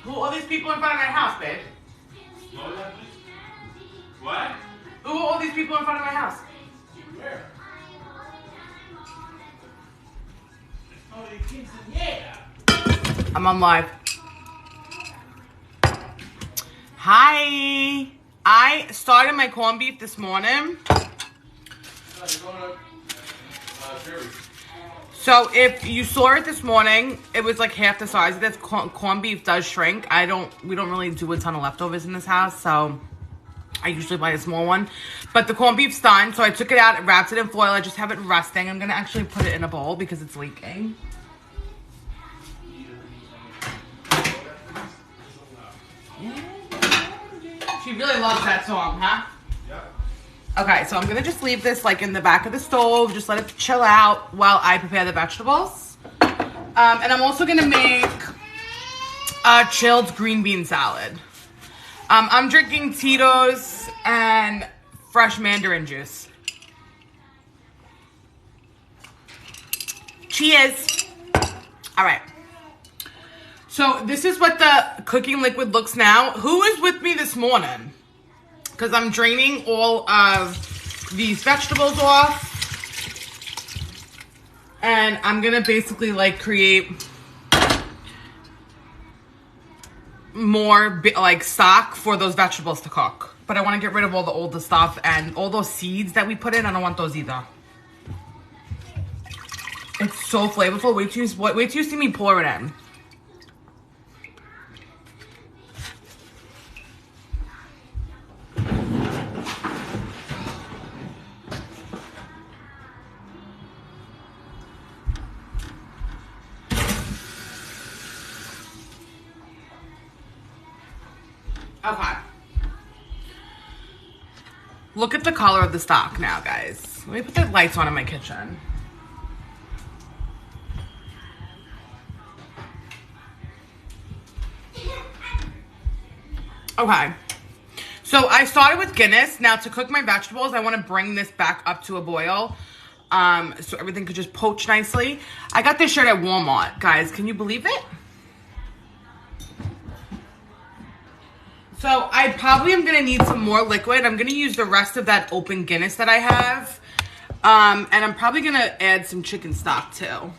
Who are all these people in front of my house, babe? What? Who are all these people in front of my house? Where? Oh, the kids in there. I'm on live. Hi. I started my corned beef this morning. So if you saw it this morning, it was like half the size of this. Corned beef does shrink. We don't really do a ton of leftovers in this house, so I usually buy a small one. But the corned beef's done, so I took it out, wrapped it in foil. I just have it resting. I'm gonna actually put it in a bowl because it's leaking. She really loves that song, huh? Okay, so I'm gonna just leave this like in the back of the stove, just let it chill out while I prepare the vegetables. And I'm also gonna make a chilled green bean salad. I'm drinking Tito's and fresh mandarin juice. Cheers. All right. So this is what the cooking liquid looks now. Who is with me this morning? Because I'm draining all of these vegetables off. And I'm going to basically like create more like stock for those vegetables to cook. But I want to get rid of all the older stuff and all those seeds that we put in. I don't want those either. It's so flavorful. Wait till you see me pour it in. Okay. Look at the color of the stock now, guys. Let me put the lights on in my kitchen. Okay. So I started with Guinness. Now to cook my vegetables, I want to bring this back up to a boil. So everything could just poach nicely. I got this shirt at Walmart, guys. Can you believe it? So I probably am going to need some more liquid. I'm going to use the rest of that open Guinness that I have. And I'm probably going to add some chicken stock too.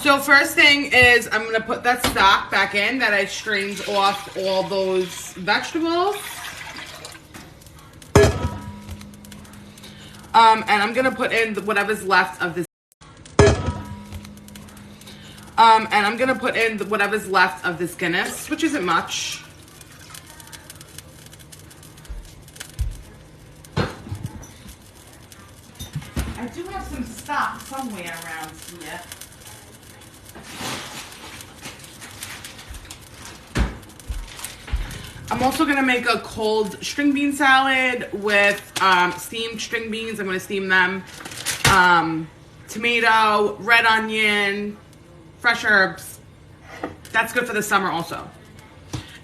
So first thing is I'm going to put that stock back in that I strained off all those vegetables. And I'm going to put in whatever's left of this. Guinness, which isn't much. I do have some stock somewhere around here. I'm also going to make a cold string bean salad with steamed string beans. I'm going to steam them. Tomato, red onion, fresh herbs. That's good for the summer also.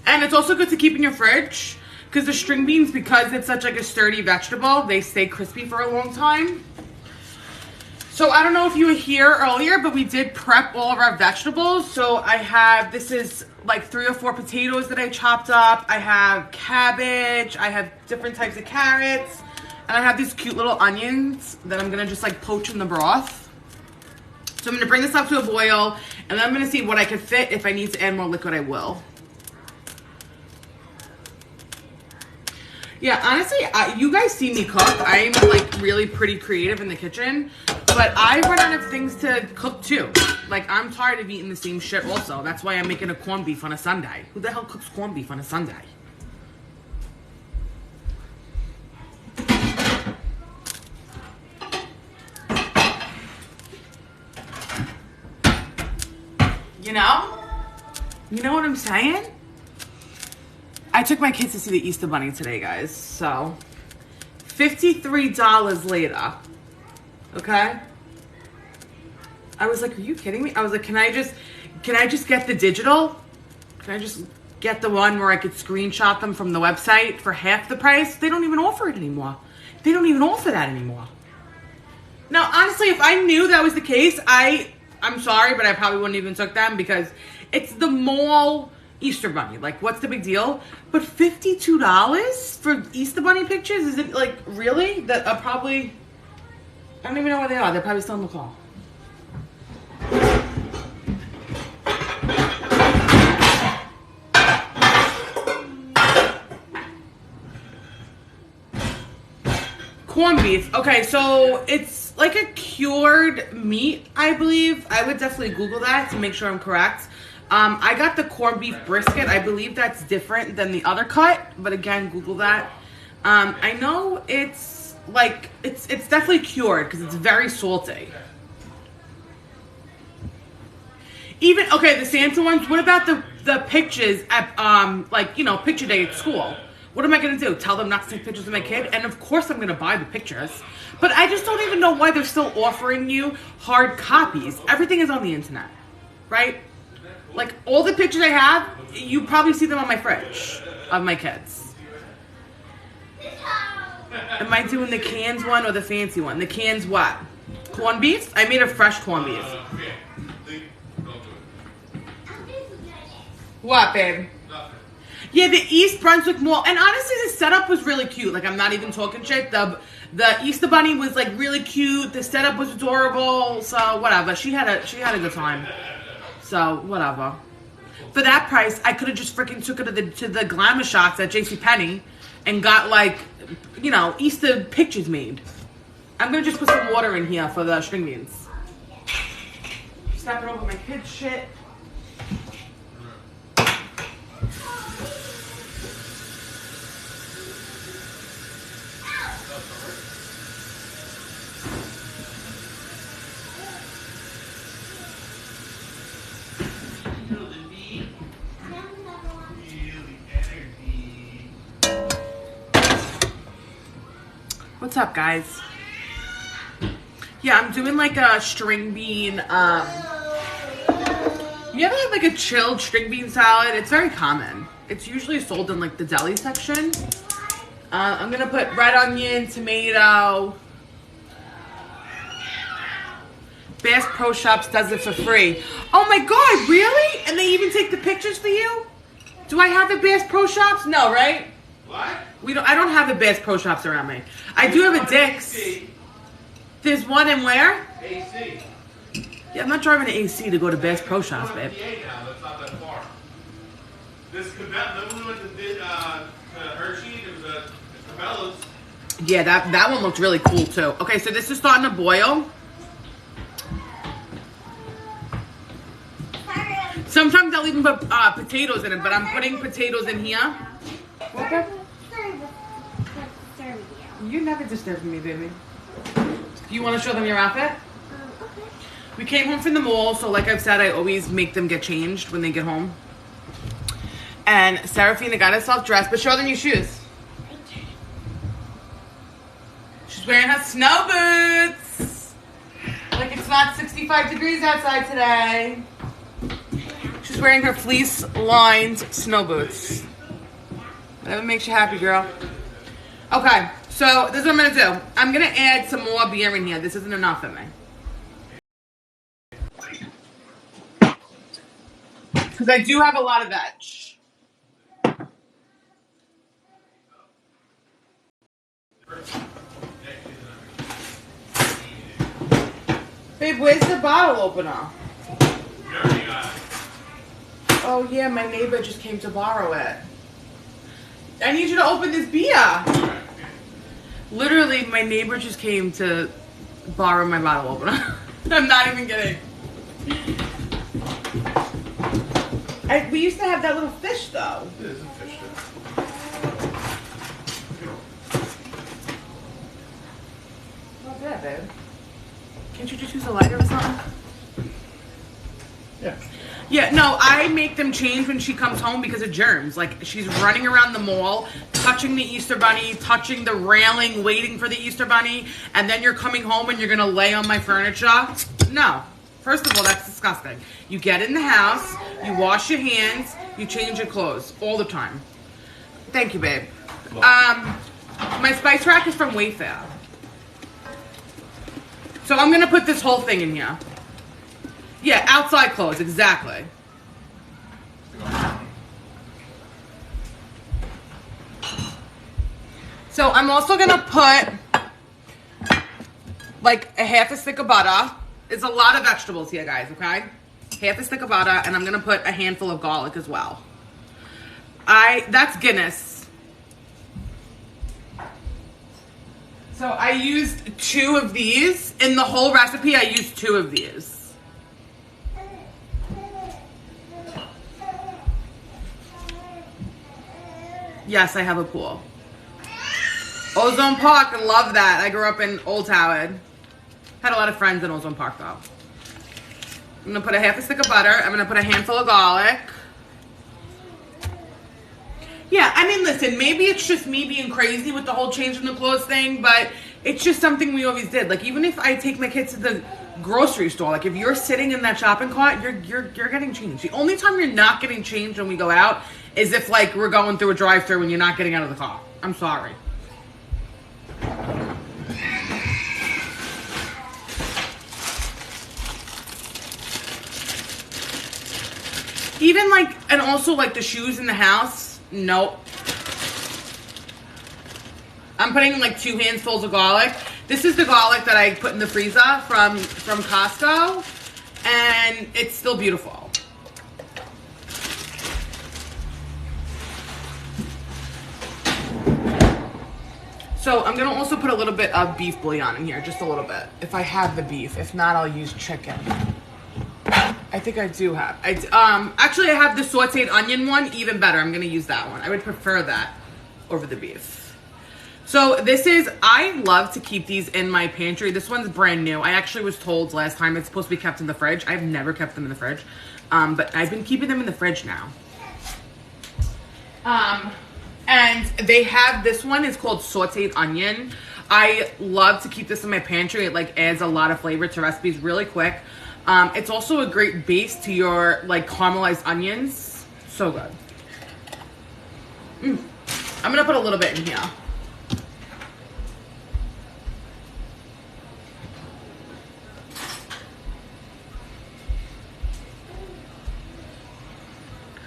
And it's also good to keep in your fridge because the string beans, because it's such like a sturdy vegetable, they stay crispy for a long time. So I don't know if you were here earlier, but we did prep all of our vegetables. So I have, this is like 3 or 4 potatoes that I chopped up. I have cabbage. I have different types of carrots. And I have these cute little onions that I'm going to just like poach in the broth. So I'm going to bring this up to a boil. And then I'm going to see what I can fit. If I need to add more liquid, I will. Yeah, honestly, you guys see me cook. I'm like really pretty creative in the kitchen. But I run out of things to cook too. Like, I'm tired of eating the same shit also. That's why I'm making a corned beef on a Sunday. Who the hell cooks corned beef on a Sunday? You know? You know what I'm saying? I took my kids to see the Easter Bunny today, guys. So, $53 later. Okay? I was like, are you kidding me? I was like, can I just get the digital? Can I just get the one where I could screenshot them from the website for half the price? They don't even offer it anymore. They don't even offer that anymore. Now, honestly, if I knew that was the case, I'm sorry, but I probably wouldn't even took them because it's the mall Easter Bunny. Like, what's the big deal? But $52 for Easter Bunny pictures? Is it, like, really? That probably... I don't even know where they are. They're probably still in the car. Corned beef. Okay, so it's like a cured meat, I believe. I would definitely Google that to make sure I'm correct. I got the corned beef brisket. I believe that's different than the other cut, but again, Google that. I know it's like it's definitely cured because it's very salty. Even okay, the Santa ones. What about the pictures at like, you know, picture day at school? What am I going to do? Tell them not to take pictures of my kid? And of course I'm going to buy the pictures. But I just don't even know why they're still offering you hard copies. Everything is on the internet, right? Like, all the pictures I have, you probably see them on my fridge of my kids. Am I doing the cans one or the fancy one? The cans what? Corned beef? I made a fresh corned beef. What, babe? Yeah, the East Brunswick Mall, and honestly, the setup was really cute. Like, I'm not even talking shit. The Easter Bunny was like really cute. The setup was adorable. So whatever. She had a good time. So whatever. For that price, I could have just freaking took it to the glamour shots at JCPenney and got, like, you know, Easter pictures made. I'm gonna just put some water in here for the string beans. Stepping over my kids' shit. What's up, guys? Yeah, I'm doing like a string bean, you ever have like a chilled string bean salad? It's very common. It's usually sold in like the deli section. I'm gonna put red onion, tomato. Bass Pro Shops does it for free. Oh my God, really? And they even take the pictures for you? Do I have a Bass Pro Shops? No, right? What? I don't have a Bass Pro Shops around me. I do have a Dick's. There's one in where? AC. Yeah, I'm not driving to AC to go to Bass Pro Shops, babe. Now, that's not that far. This Cabela's, when we went to Hershey, there was a Cabela's. Yeah, that one looked really cool too. Okay, so this is starting to boil. Sometimes I'll even put potatoes in it, but I'm putting potatoes in here. Okay. You never disturb me, baby. You want to show them your outfit? Okay. We came home from the mall, so like I've said, I always make them get changed when they get home. And Serafina got herself dressed, but show them your shoes. She's wearing her snow boots. Like it's not 65 degrees outside today. She's wearing her fleece-lined snow boots. Whatever makes you happy, girl. Okay, so this is what I'm going to do. I'm going to add some more beer in here. This isn't enough for me. Because I do have a lot of veg. Babe, where's the bottle opener? Oh yeah, my neighbor just came to borrow it. I need you to open this beer. Literally, my neighbor just came to borrow my bottle opener. I'm not even kidding. We used to have that little fish though. It is a fish tank. Not bad, babe. Can't you just use a lighter or something? Yeah. Yeah, no, I make them change when she comes home because of germs. Like, she's running around the mall, touching the Easter Bunny, touching the railing, waiting for the Easter Bunny, and then you're coming home and you're going to lay on my furniture. No. First of all, that's disgusting. You get in the house, you wash your hands, you change your clothes all the time. Thank you, babe. My spice rack is from Wayfair. So I'm going to put this whole thing in here. Yeah, outside clothes, exactly. So I'm also gonna put like a half a stick of butter. It's a lot of vegetables here, guys, okay? Half a stick of butter, and I'm gonna put a handful of garlic as well. That's Guinness. So I used 2 of these. In the whole recipe, I used 2 of these. Yes, I have a pool. Ozone Park, I love that. I grew up in Old Howard. Had a lot of friends in Ozone Park, though. I'm gonna put a half a stick of butter. I'm gonna put a handful of garlic. Yeah, I mean, listen, maybe it's just me being crazy with the whole changing the clothes thing, but it's just something we always did. Like, even if I take my kids to the grocery store, like, if you're sitting in that shopping cart, you're getting changed. The only time you're not getting changed when we go out is if, like, we're going through a drive-thru and you're not getting out of the car. I'm sorry. Even, like, and also, like, the shoes in the house. Nope. I'm putting like 2 handfuls of garlic. This is the garlic that I put in the freezer from Costco, and it's still beautiful. So I'm gonna also put a little bit of beef bouillon in here, just a little bit. If I have the beef, if not, I'll use chicken. I think I do have. Actually, I have the sauteed onion one, even better. I'm going to use that one. I would prefer that over the beef. So this is, I love to keep these in my pantry. This one's brand new. I actually was told last time it's supposed to be kept in the fridge. I've never kept them in the fridge. But I've been keeping them in the fridge now. And they have, this one is called sauteed onion. I love to keep this in my pantry. It like adds a lot of flavor to recipes really quick. It's also a great base to your like caramelized onions. So good. I'm gonna put a little bit in here.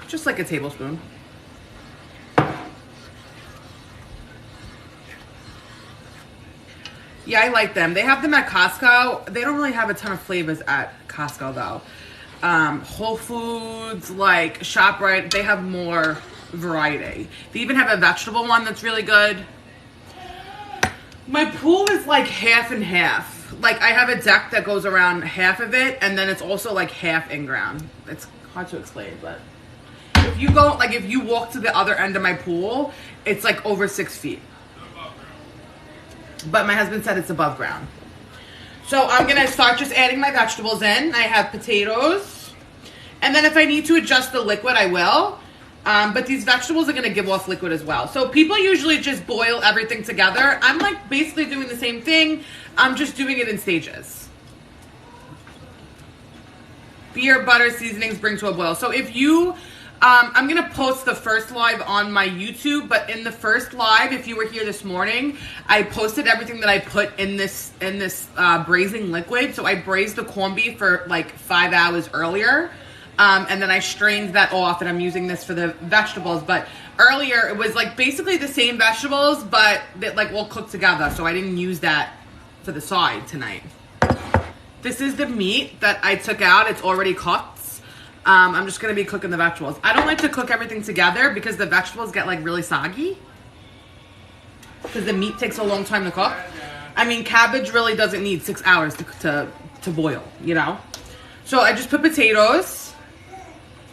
Just like a tablespoon. Yeah, I like them. They have them at Costco. They don't really have a ton of flavors at Costco, though. Whole Foods, like ShopRite, they have more variety. They even have a vegetable one that's really good. My pool is like half and half. Like, I have a deck that goes around half of it, and then it's also like half in-ground. It's hard to explain, but if you go, like, if you walk to the other end of my pool, it's like over 6 feet. But my husband said it's above ground. So I'm going to start just adding my vegetables in. I have potatoes. And then if I need to adjust the liquid, I will. But these vegetables are going to give off liquid as well. So people usually just boil everything together. I'm like basically doing the same thing. I'm just doing it in stages. Beer, butter, seasonings bring to a boil. So if you... I'm going to post the first live on my YouTube, but in the first live, if you were here this morning, I posted everything that I put in this braising liquid. So I braised the corned beef for like 5 hours earlier, and then I strained that off, and I'm using this for the vegetables. But earlier, it was like basically the same vegetables, but that like all cooked together, so I didn't use that for the side tonight. This is the meat that I took out. It's already cooked. I'm just going to be cooking the vegetables. I don't like to cook everything together because the vegetables get like really soggy. Because the meat takes a long time to cook. I mean, cabbage really doesn't need 6 hours to boil, you know. So I just put potatoes.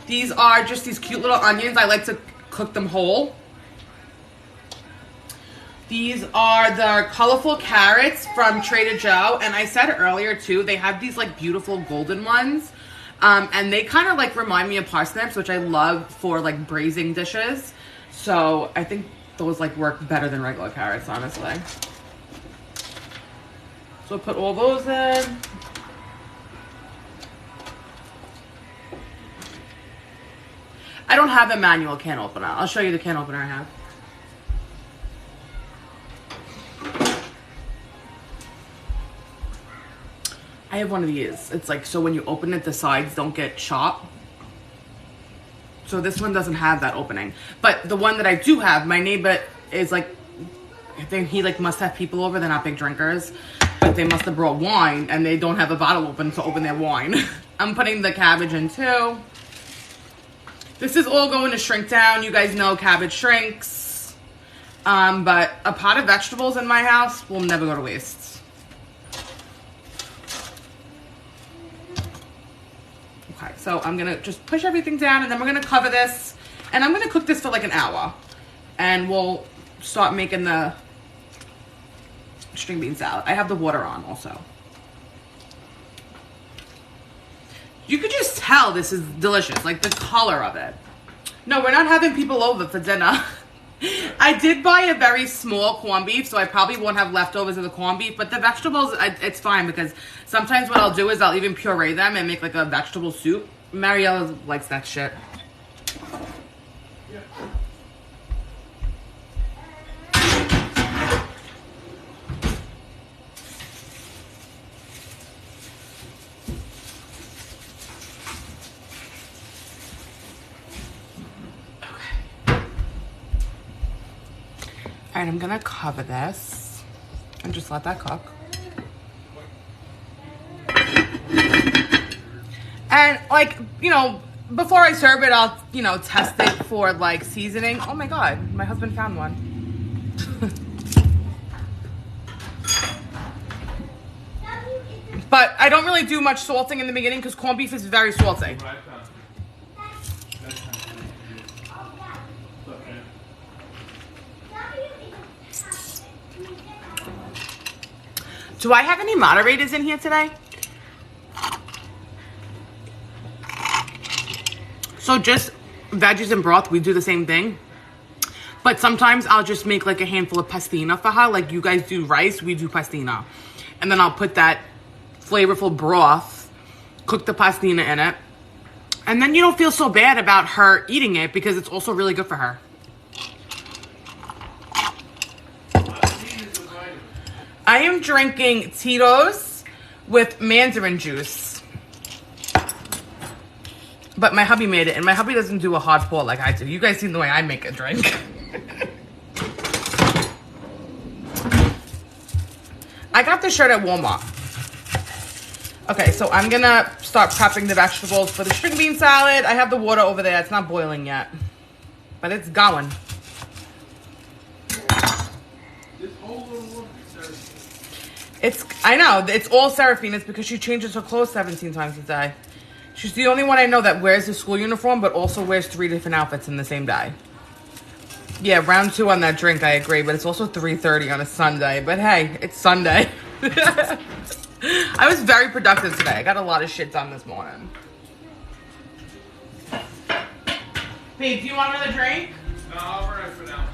These are just these cute little onions. I like to cook them whole. These are the colorful carrots from Trader Joe. And I said earlier too, they have these like beautiful golden ones. And they kind of like remind me of parsnips, which I love for like braising dishes. So I think those like work better than regular carrots, honestly. So put all those in. I don't have a manual can opener. I'll show you the can opener I have. I have one of these. It's like, so when you open it, the sides don't get sharp. So this one doesn't have that opening. But the one that I do have, my neighbor is like, he like must have people over. They're not big drinkers, but they must have brought wine and they don't have a bottle open to open their wine. I'm putting the cabbage in too. This is all going to shrink down. You guys know cabbage shrinks. But a pot of vegetables in my house will never go to waste. Okay, so I'm gonna just push everything down and then we're gonna cover this. And I'm gonna cook this for like an hour. And we'll start making the string bean salad. I have the water on also. You could just tell this is delicious, like the color of it. No, we're not having people over for dinner. I did buy a very small corned beef, so I probably won't have leftovers of the corned beef, but the vegetables, it's fine because sometimes what I'll do is I'll even puree them and make like a vegetable soup. Mariella likes that shit. All right, I'm gonna cover this and just let that cook. And like, you know, before I serve it, I'll, you know, test it for like seasoning. Oh my God, my husband found one. But I don't really do much salting in the beginning because corned beef is very salty. Do I have any moderators in here today? So just veggies and broth, we do the same thing. But sometimes I'll just make like a handful of pastina for her. Like you guys do rice, we do pastina. And then I'll put that flavorful broth, cook the pastina in it. And then you don't feel so bad about her eating it because it's also really good for her. I am drinking Tito's with mandarin juice. But my hubby made it, and my hubby doesn't do a hard pour like I do. You guys seen the way I make a drink. I got this shirt at Walmart. Okay, so I'm gonna start prepping the vegetables for the string bean salad. I have the water over there. It's not boiling yet, but it's going. I know, it's all Seraphine. It's because she changes her clothes 17 times a day. She's the only one I know that wears the school uniform, but also wears 3 different outfits in the same day. Yeah, round 2 on that drink, I agree, but it's also 3:30 on a Sunday. But hey, it's Sunday. I was very productive today. I got a lot of shit done this morning. Babe, do you want another drink? No, I'll run it for now.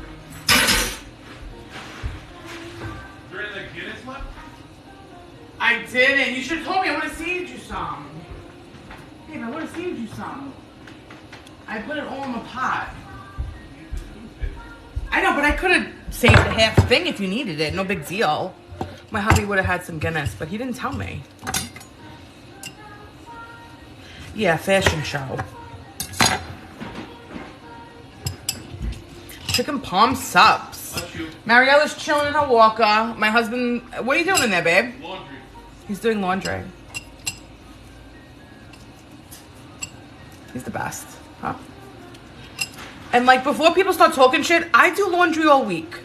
Is there any Guinness left? I didn't. You should have told me. I would have saved you some. Babe, I would have saved you some. I put it all in the pot. I know, but I could have saved a half thing if you needed it. No big deal. My hubby would have had some Guinness, but he didn't tell me. Yeah, fashion show. Chicken palm subs. Mariella's chilling in her walker. My husband, what are you doing in there, babe? Laundry. He's doing laundry. He's the best, huh? And like before people start talking shit, I do laundry all week.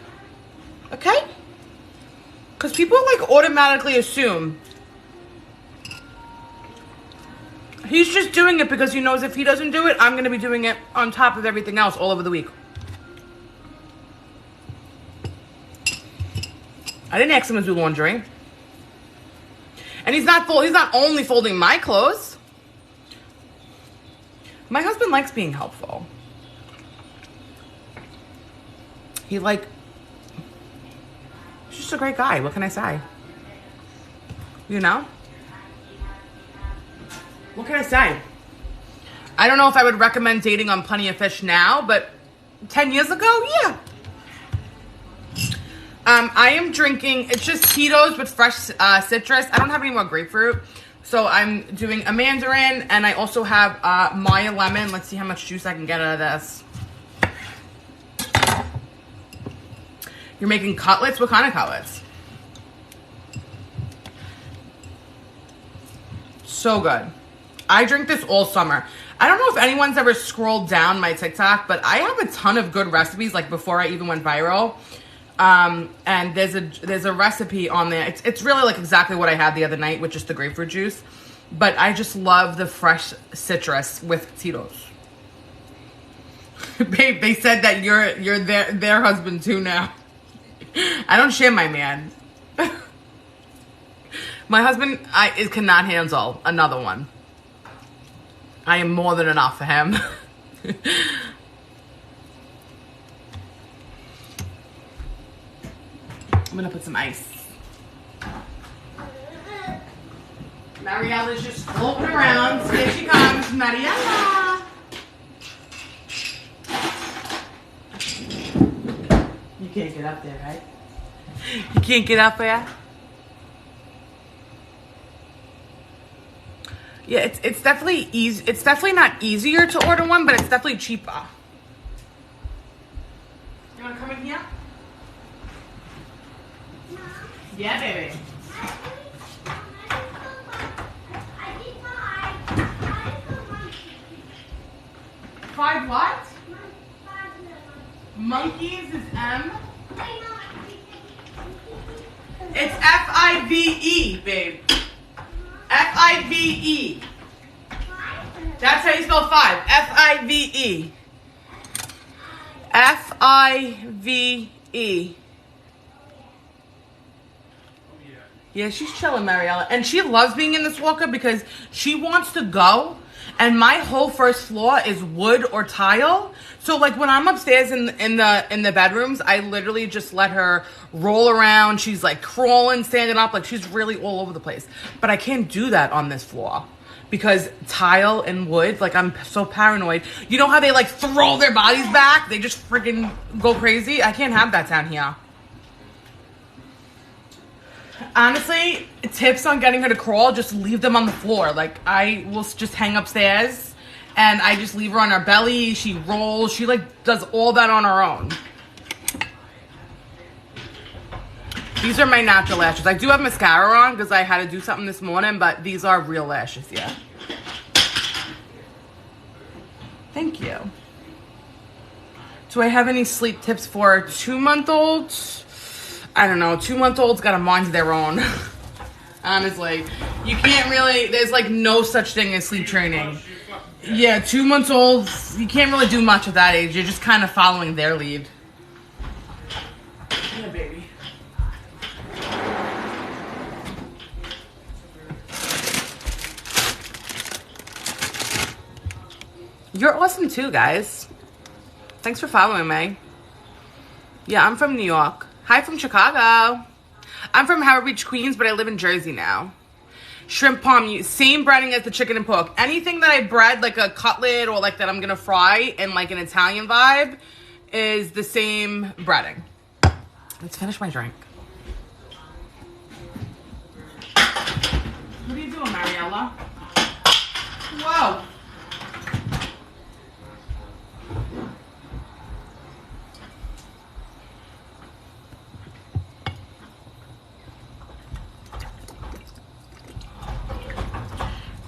Okay? Because people like automatically assume he's just doing it because he knows if he doesn't do it, I'm going to be doing it on top of everything else all over the week. I didn't ask him to do laundry. And he's not only folding my clothes. My husband likes being helpful. He's just a great guy. What can I say? You know? What can I say? I don't know if I would recommend dating on Plenty of Fish now, but 10 years ago, yeah. I am drinking, it's just Tito's with fresh citrus. I don't have any more grapefruit. So I'm doing a mandarin, and I also have Maya lemon. Let's see how much juice I can get out of this. You're making cutlets? What kind of cutlets? So good. I drink this all summer. I don't know if anyone's ever scrolled down my TikTok, but I have a ton of good recipes, like before I even went viral. And there's a recipe on there. It's really like exactly what I had the other night with just the grapefruit juice. But I just love the fresh citrus with Tito's. Babe, they said that you're their husband too now. I don't share my man. My husband cannot handle another one. I am more than enough for him. I'm gonna put some ice. Mariella's just floating around. Here she comes, Mariella. You can't get up there, right? You can't get up there? Yeah, it's definitely easy. It's definitely not easier to order one, but it's definitely cheaper. You wanna come in here? Yeah, baby. Five what? Monkeys is M. It's F-I-V-E, babe. F-I-V-E. That's how you spell five. F-I-V-E. F-I-V-E. Yeah, she's chilling, Mariella. And she loves being in this walker because she wants to go. And my whole first floor is wood or tile. So like when I'm upstairs in the bedrooms, I literally just let her roll around. She's like crawling, standing up, like she's really all over the place. But I can't do that on this floor because tile and wood, like I'm so paranoid. You know how they like throw their bodies back? They just freaking go crazy. I can't have that down here. Honestly, tips on getting her to crawl, just leave them on the floor. Like, I will just hang upstairs, and I just leave her on her belly. She rolls. She, like, does all that on her own. These are my natural lashes. I do have mascara on because I had to do something this morning, but these are real lashes, yeah. Thank you. Do I have any sleep tips for 2-month-olds? I don't know. 2-month-olds got a mind of their own. Honestly. You can't really... There's, like, no such thing as sleep training. Yeah, 2-month-olds, you can't really do much at that age. You're just kind of following their lead. Yeah, baby. You're awesome, too, guys. Thanks for following me. Yeah, I'm from New York. Hi from Chicago. I'm from Howard Beach, Queens, but I live in Jersey now. Shrimp palm, same breading as the chicken and pork. Anything that I bread, like a cutlet or like that I'm gonna fry in like an Italian vibe, is the same breading. Let's finish my drink. What are you doing, Mariella? Whoa.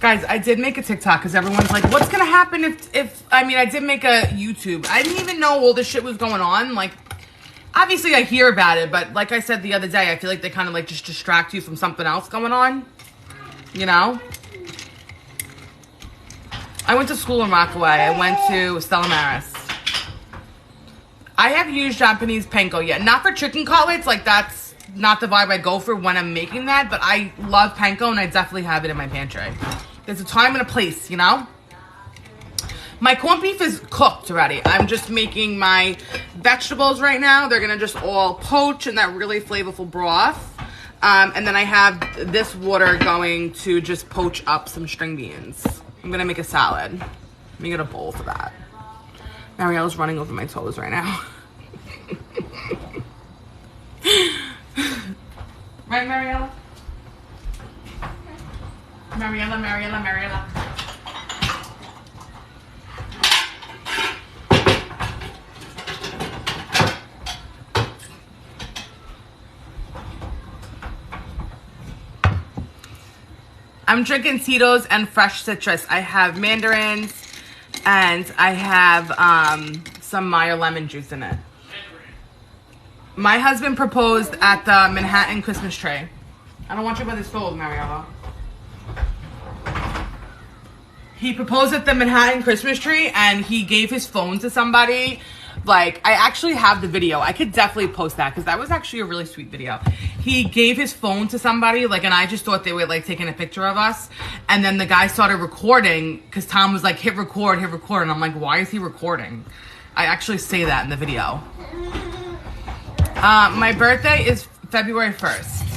Guys, I did make a TikTok because everyone's like, what's going to happen if, I mean, I did make a YouTube. I didn't even know all this shit was going on. Like, obviously I hear about it, but like I said the other day, I feel like they kind of like just distract you from something else going on. You know? I went to school in Rockaway. I went to Stella Maris. I have used Japanese panko yet. Not for chicken cutlets, like that's not the vibe I go for when I'm making that, but I love panko and I definitely have it in my pantry. There's a time and a place, you know? My corned beef is cooked already. I'm just making my vegetables right now. They're gonna just all poach in that really flavorful broth. And then I have this water going to just poach up some string beans. I'm gonna make a salad. Let me get a bowl for that. Mariella's running over my toes right now. Right, Mariella? Mariella. I'm drinking Tito's and fresh citrus. I have mandarins and I have some Meyer lemon juice in it. My husband proposed at the Manhattan Christmas tree. I don't want you by the stove, Mariella. He proposed at the Manhattan Christmas tree and he gave his phone to somebody. Like, I actually have the video. I could definitely post that because that was actually a really sweet video. He gave his phone to somebody, like, and I just thought they were, like, taking a picture of us. And then the guy started recording because Tom was like, hit record, hit record. And I'm like, why is he recording? I actually say that in the video. My birthday is February 1st.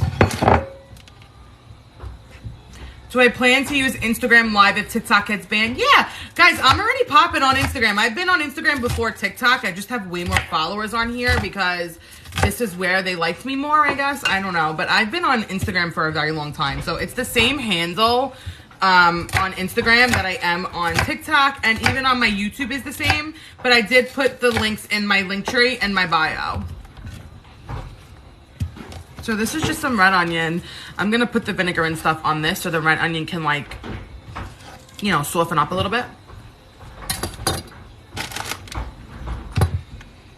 Do I plan to use Instagram Live if TikTok gets banned? Yeah, guys, I'm already popping on Instagram. I've been on Instagram before TikTok. I just have way more followers on here because this is where they liked me more, I guess. I don't know, but I've been on Instagram for a very long time. So it's the same handle on Instagram that I am on TikTok, and even on my YouTube is the same. But I did put the links in my link tree and my bio. So this is just some red onion. I'm gonna put the vinegar and stuff on this so the red onion can, like, you know, soften up a little bit.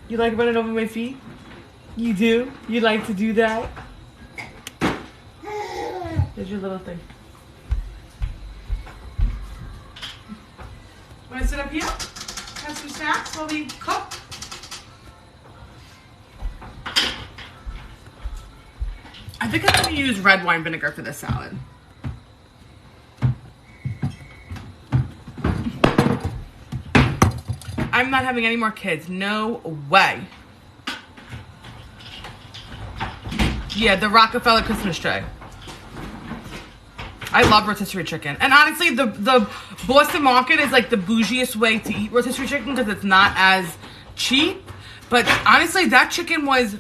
You like running over my feet? You do? You like to do that? There's your little thing. Wanna sit up here? Have some snacks while we cook? I think I'm going to use red wine vinegar for this salad. I'm not having any more kids. No way. Yeah, the Rockefeller Christmas tree. I love rotisserie chicken. And honestly, the Boston Market is like the bougiest way to eat rotisserie chicken because it's not as cheap. But honestly, that chicken was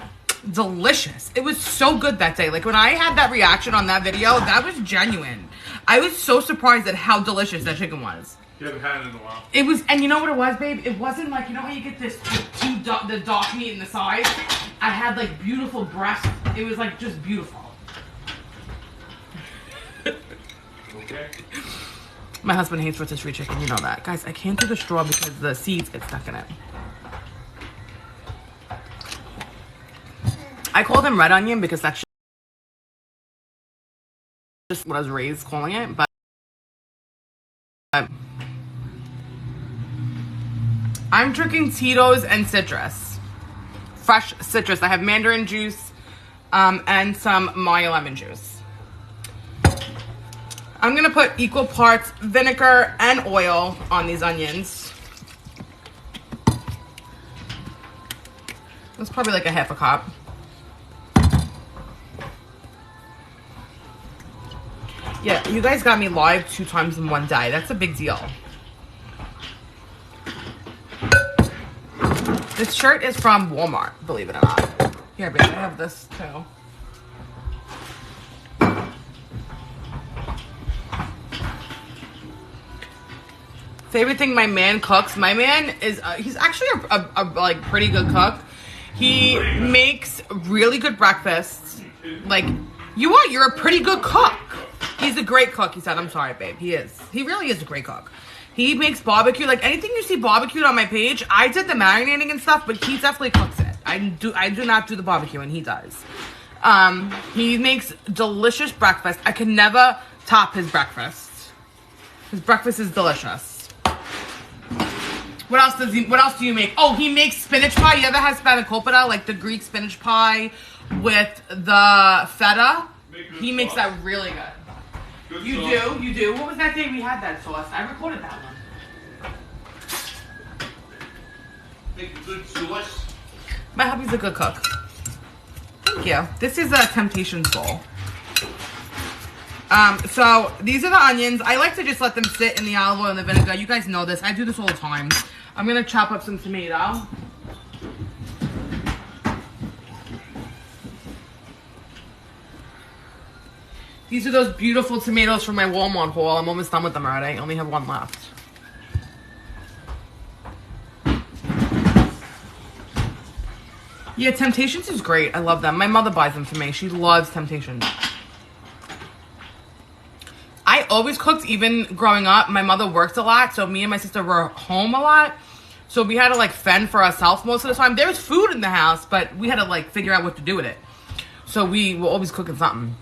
delicious. It was so good that day. Like, when I had that reaction on that video, that was genuine. I was so surprised at how delicious that chicken was. You haven't had it in a while. It was, and you know what it was, babe? It wasn't like, you know how you get this the dark meat in the side? I had like beautiful breast. It was like just beautiful. Okay. My husband hates rotisserie chicken, you know that. Guys, I can't do the straw because the seeds get stuck in it. I call them red onion because that's just what I was raised calling it, but I'm drinking Tito's and citrus. Fresh citrus. I have mandarin juice and some Maya lemon juice. I'm going to put equal parts vinegar and oil on these onions. That's probably like a half a cup. Yeah, you guys got me live 2 times in one day. That's a big deal. This shirt is from Walmart, believe it or not. Here, babe, I have this too. Favorite thing my man cooks. My man is, he's actually a like pretty good cook. He makes really good breakfasts. Like, you're a pretty good cook. He's a great cook, he said. I'm sorry, babe. He is. He really is a great cook. He makes barbecue. Like, anything you see barbecued on my page, I did the marinating and stuff, but he definitely cooks it. I do not do the barbecue, and he does. He makes delicious breakfast. I can never top his breakfast. His breakfast is delicious. What else do you make? Oh, he makes spinach pie. You ever had spanakopita, like the Greek spinach pie with the feta? He makes that really good. You do. What was that day we had that sauce? I recorded that one. Make a good sauce. My hubby's a good cook. Thank you. This is a Temptations bowl. So these are the onions. I like to just let them sit in the olive oil and the vinegar. You guys know this. I do this all the time. I'm gonna chop up some tomato. These are those beautiful tomatoes from my Walmart haul. I'm almost done with them already. I only have one left. Yeah, Temptations is great. I love them. My mother buys them for me. She loves Temptations. I always cooked, even growing up. My mother worked a lot, so me and my sister were home a lot. So we had to like fend for ourselves most of the time. There was food in the house, but we had to like figure out what to do with it. So we were always cooking something.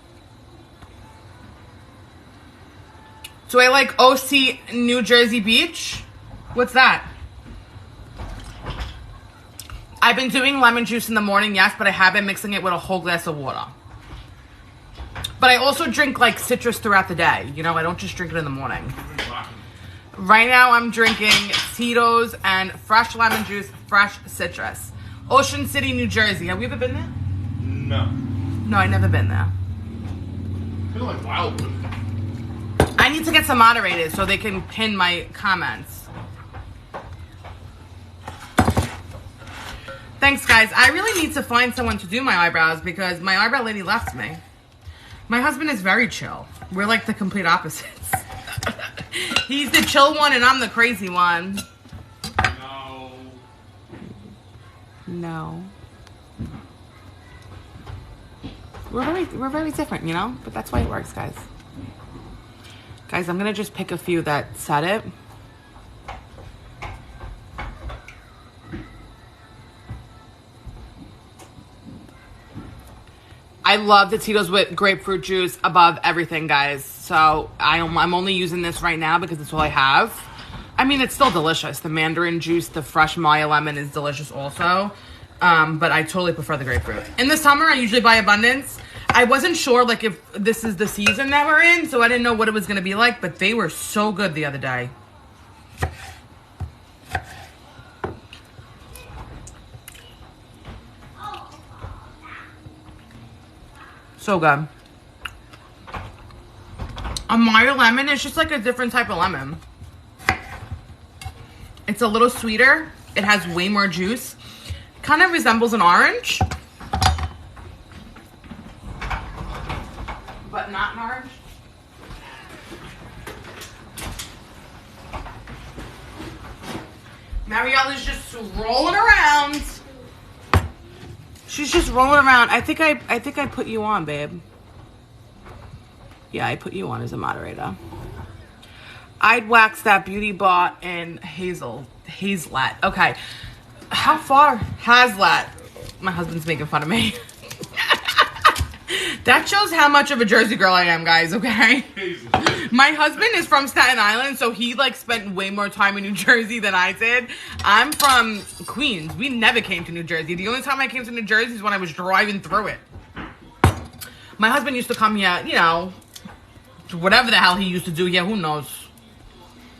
So I like OC New Jersey Beach. What's that? I've been doing lemon juice in the morning, yes, but I have been mixing it with a whole glass of water. But I also drink like citrus throughout the day. You know, I don't just drink it in the morning. Right now I'm drinking Tito's and fresh lemon juice, fresh citrus. Ocean City, New Jersey. Have we ever been there? No. No, I've never been there. I feel like Wildwood. I need to get some moderators so they can pin my comments. Thanks, guys. I really need to find someone to do my eyebrows because my eyebrow lady left me. My husband is very chill. We're like the complete opposites. He's the chill one and I'm the crazy one. No. No. We're very different, you know? But that's why it works, guys. Guys, I'm gonna just pick a few that said it. I love the Tito's with grapefruit juice above everything, guys. So I'm only using this right now because it's all I have. I mean, it's still delicious. The mandarin juice, the fresh Maya lemon is delicious also. But I totally prefer the grapefruit. In the summer, I usually buy Abundance. I wasn't sure like if this is the season that we're in, so I didn't know what it was going to be like, but they were so good the other day. So good. A Maya lemon is just like a different type of lemon. It's a little sweeter. It has way more juice. Kind of resembles an orange. But not an orange. Marielle is just rolling around. She's just rolling around. I think I put you on, babe. Yeah, I put you on as a moderator. I'd wax that beauty bar in Hazelet. Okay. How far? Hazlet. My husband's making fun of me. That shows how much of a Jersey girl I am, guys, okay? My husband is from Staten Island, so he, like, spent way more time in New Jersey than I did. I'm from Queens. We never came to New Jersey. The only time I came to New Jersey is when I was driving through it. My husband used to come here, you know, whatever the hell he used to do here, who knows?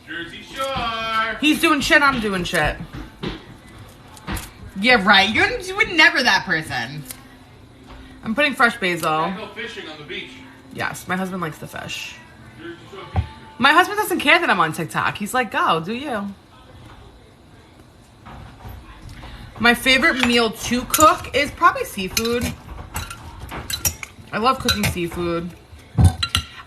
Jersey Shore. He's doing shit, I'm doing shit. Yeah, right. You were never that person. I'm putting fresh basil. I go fishing on the beach. Yes, my husband likes to fish. Jersey Shore beach. My husband doesn't care that I'm on TikTok. He's like, go, do you. My favorite meal to cook is probably seafood. I love cooking seafood.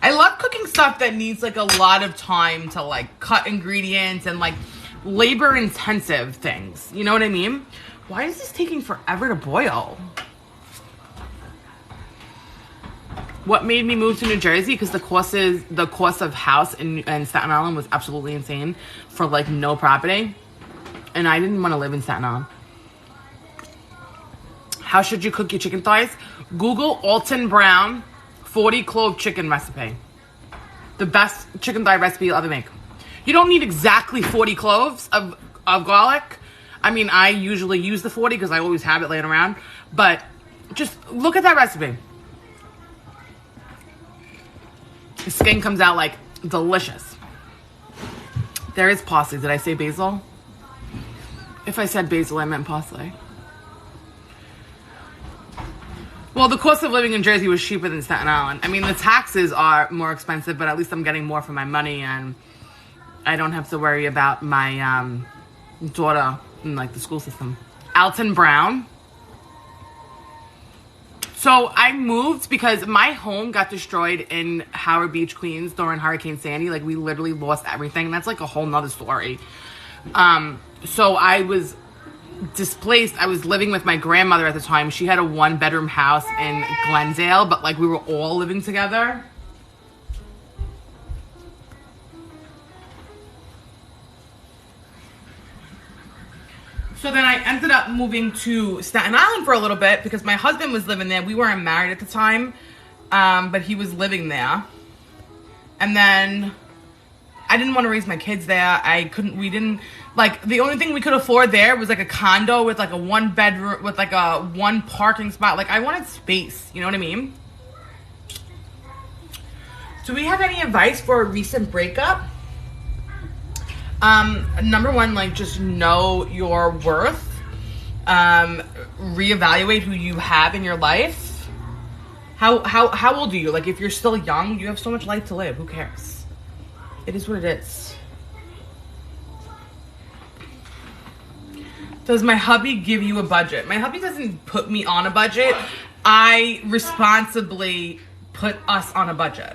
I love cooking stuff that needs like a lot of time to like cut ingredients and like labor intensive things. You know what I mean? Why is this taking forever to boil? What made me move to New Jersey? Because the cost of house in Staten Island was absolutely insane for like no property. And I didn't want to live in Staten Island. How should you cook your chicken thighs? Google Alton Brown 40 clove chicken recipe. The best chicken thigh recipe you'll ever make. You don't need exactly 40 cloves of garlic. I mean, I usually use the 40 because I always have it laying around. But just look at that recipe. The skin comes out like delicious. There is parsley. Did I say basil? If I said basil, I meant parsley. Well, the cost of living in Jersey was cheaper than Staten Island. I mean, the taxes are more expensive, but at least I'm getting more for my money, and I don't have to worry about my daughter in like the school system. Alton Brown. So I moved because my home got destroyed in Howard Beach, Queens during Hurricane Sandy. Like, we literally lost everything. That's like a whole nother story. So I was displaced. I was living with my grandmother at the time. She had a 1-bedroom house in Glendale, but like we were all living together. So then I ended up moving to Staten Island for a little bit because my husband was living there. We weren't married at the time, but he was living there. And then I didn't want to raise my kids there. The only thing we could afford there was like a condo with like a 1 bedroom, with like a 1 parking spot. Like, I wanted space, you know what I mean? Do we have any advice for a recent breakup? Number one, like, just know your worth. Reevaluate who you have in your life. How old are you? Like, if you're still young, you have so much life to live. Who cares? It is what it is. Does my hubby give you a budget? My hubby doesn't put me on a budget. I responsibly put us on a budget.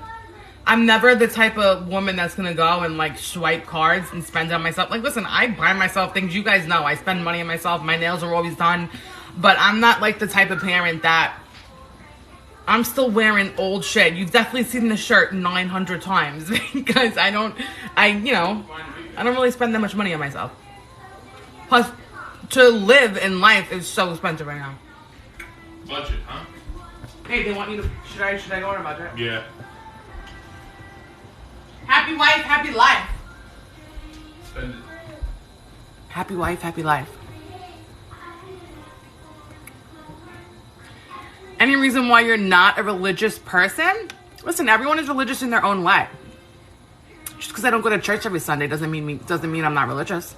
I'm never the type of woman that's gonna go and like swipe cards and spend on myself. Like, listen, I buy myself things. You guys know I spend money on myself. My nails are always done. But I'm not like the type of parent that I'm still wearing old shit. You've definitely seen the shirt 900 times because I don't really spend that much money on myself. Plus, to live in life is so expensive right now. Budget, huh? Hey, they want you to, should I go on a budget? Yeah. Happy wife, happy life. Spend it. Happy wife, happy life. Any reason why you're not a religious person? Listen, everyone is religious in their own way. Just because I don't go to church every Sunday doesn't mean I'm not religious.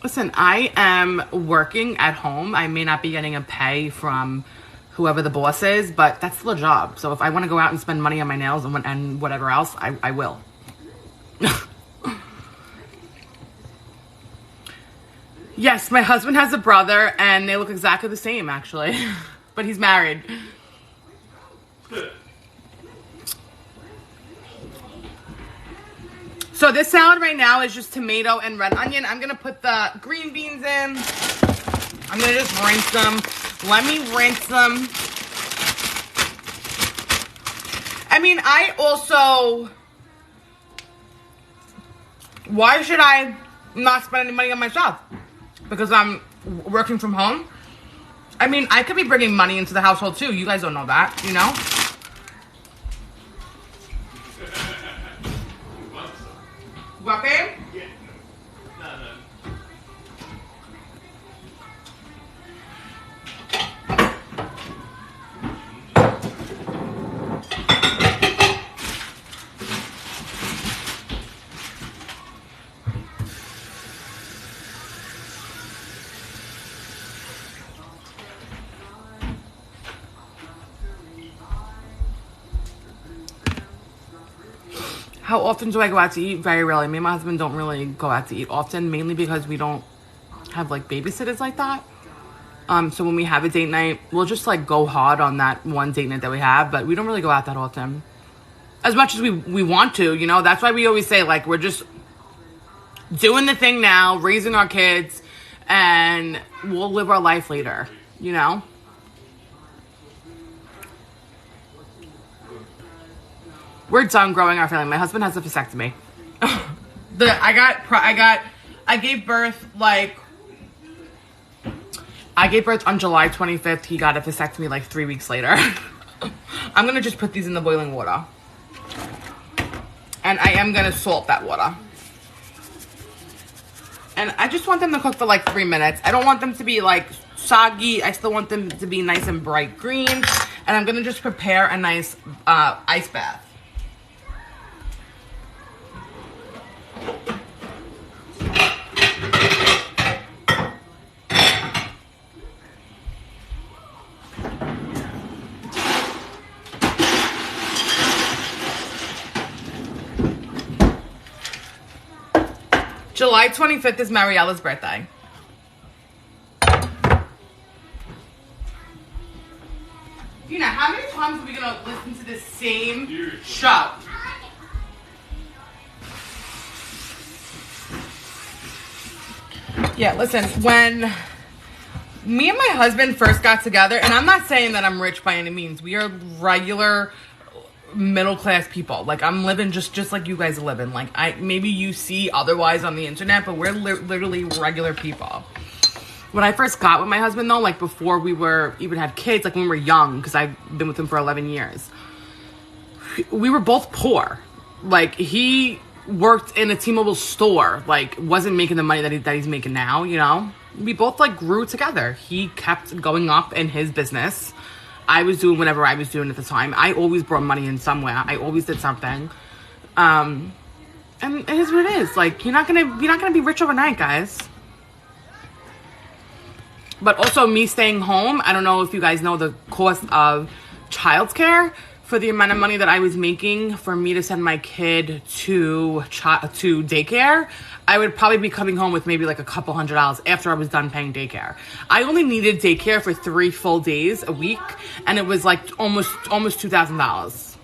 Listen, I am working at home. I may not be getting a pay from whoever the boss is, but that's still a job. So if I want to go out and spend money on my nails and whatever else, I will. Yes, my husband has a brother, and they look exactly the same, actually. But he's married. So this salad right now is just tomato and red onion. I'm going to put the green beans in. I'm going to just rinse them. Let me rinse them. I mean, I also... Why should I not spend any money on myself? Because I'm working from home? I mean, I could be bringing money into the household too. You guys don't know that, you know? What, babe? Yeah. No. How often do I go out to eat? Very rarely. Me and my husband don't really go out to eat often, mainly because we don't have like babysitters like that. So when we have a date night, we'll just like go hard on that one date night that we have, but we don't really go out that often. As much as we want to, you know, that's why we always say like we're just doing the thing now, raising our kids, and we'll live our life later, you know? We're done growing our family. My husband has a vasectomy. I gave birth on July 25th. He got a vasectomy like 3 weeks later. I'm going to just put these in the boiling water. And I am going to salt that water. And I just want them to cook for like 3 minutes. I don't want them to be like soggy. I still want them to be nice and bright green. And I'm going to just prepare a nice ice bath. July 25th is Mariella's birthday. Tina, how many times are we going to listen to the same show? Yeah, listen, when me and my husband first got together, and I'm not saying that I'm rich by any means. We are regular middle class people. Like, I'm living just like you guys are living. Like, maybe you see otherwise on the internet, but we're literally regular people. When I first got with my husband, though, like before we even had kids, like when we were young, because I've been with him for 11 years, we were both poor. Like, he worked in a T-Mobile store, like wasn't making the money that he's making now, you know? We both like grew together. He kept going up in his business. I was doing whatever I was doing at the time. I always brought money in somewhere. I always did something. And it is what it is. Like, you're not gonna be rich overnight, guys. But also, me staying home, I don't know if you guys know the cost of childcare. For the amount of money that I was making for me to send my kid to daycare, I would probably be coming home with maybe like a couple $100 after I was done paying daycare. I only needed daycare for 3 full days a week, and it was like almost $2,000.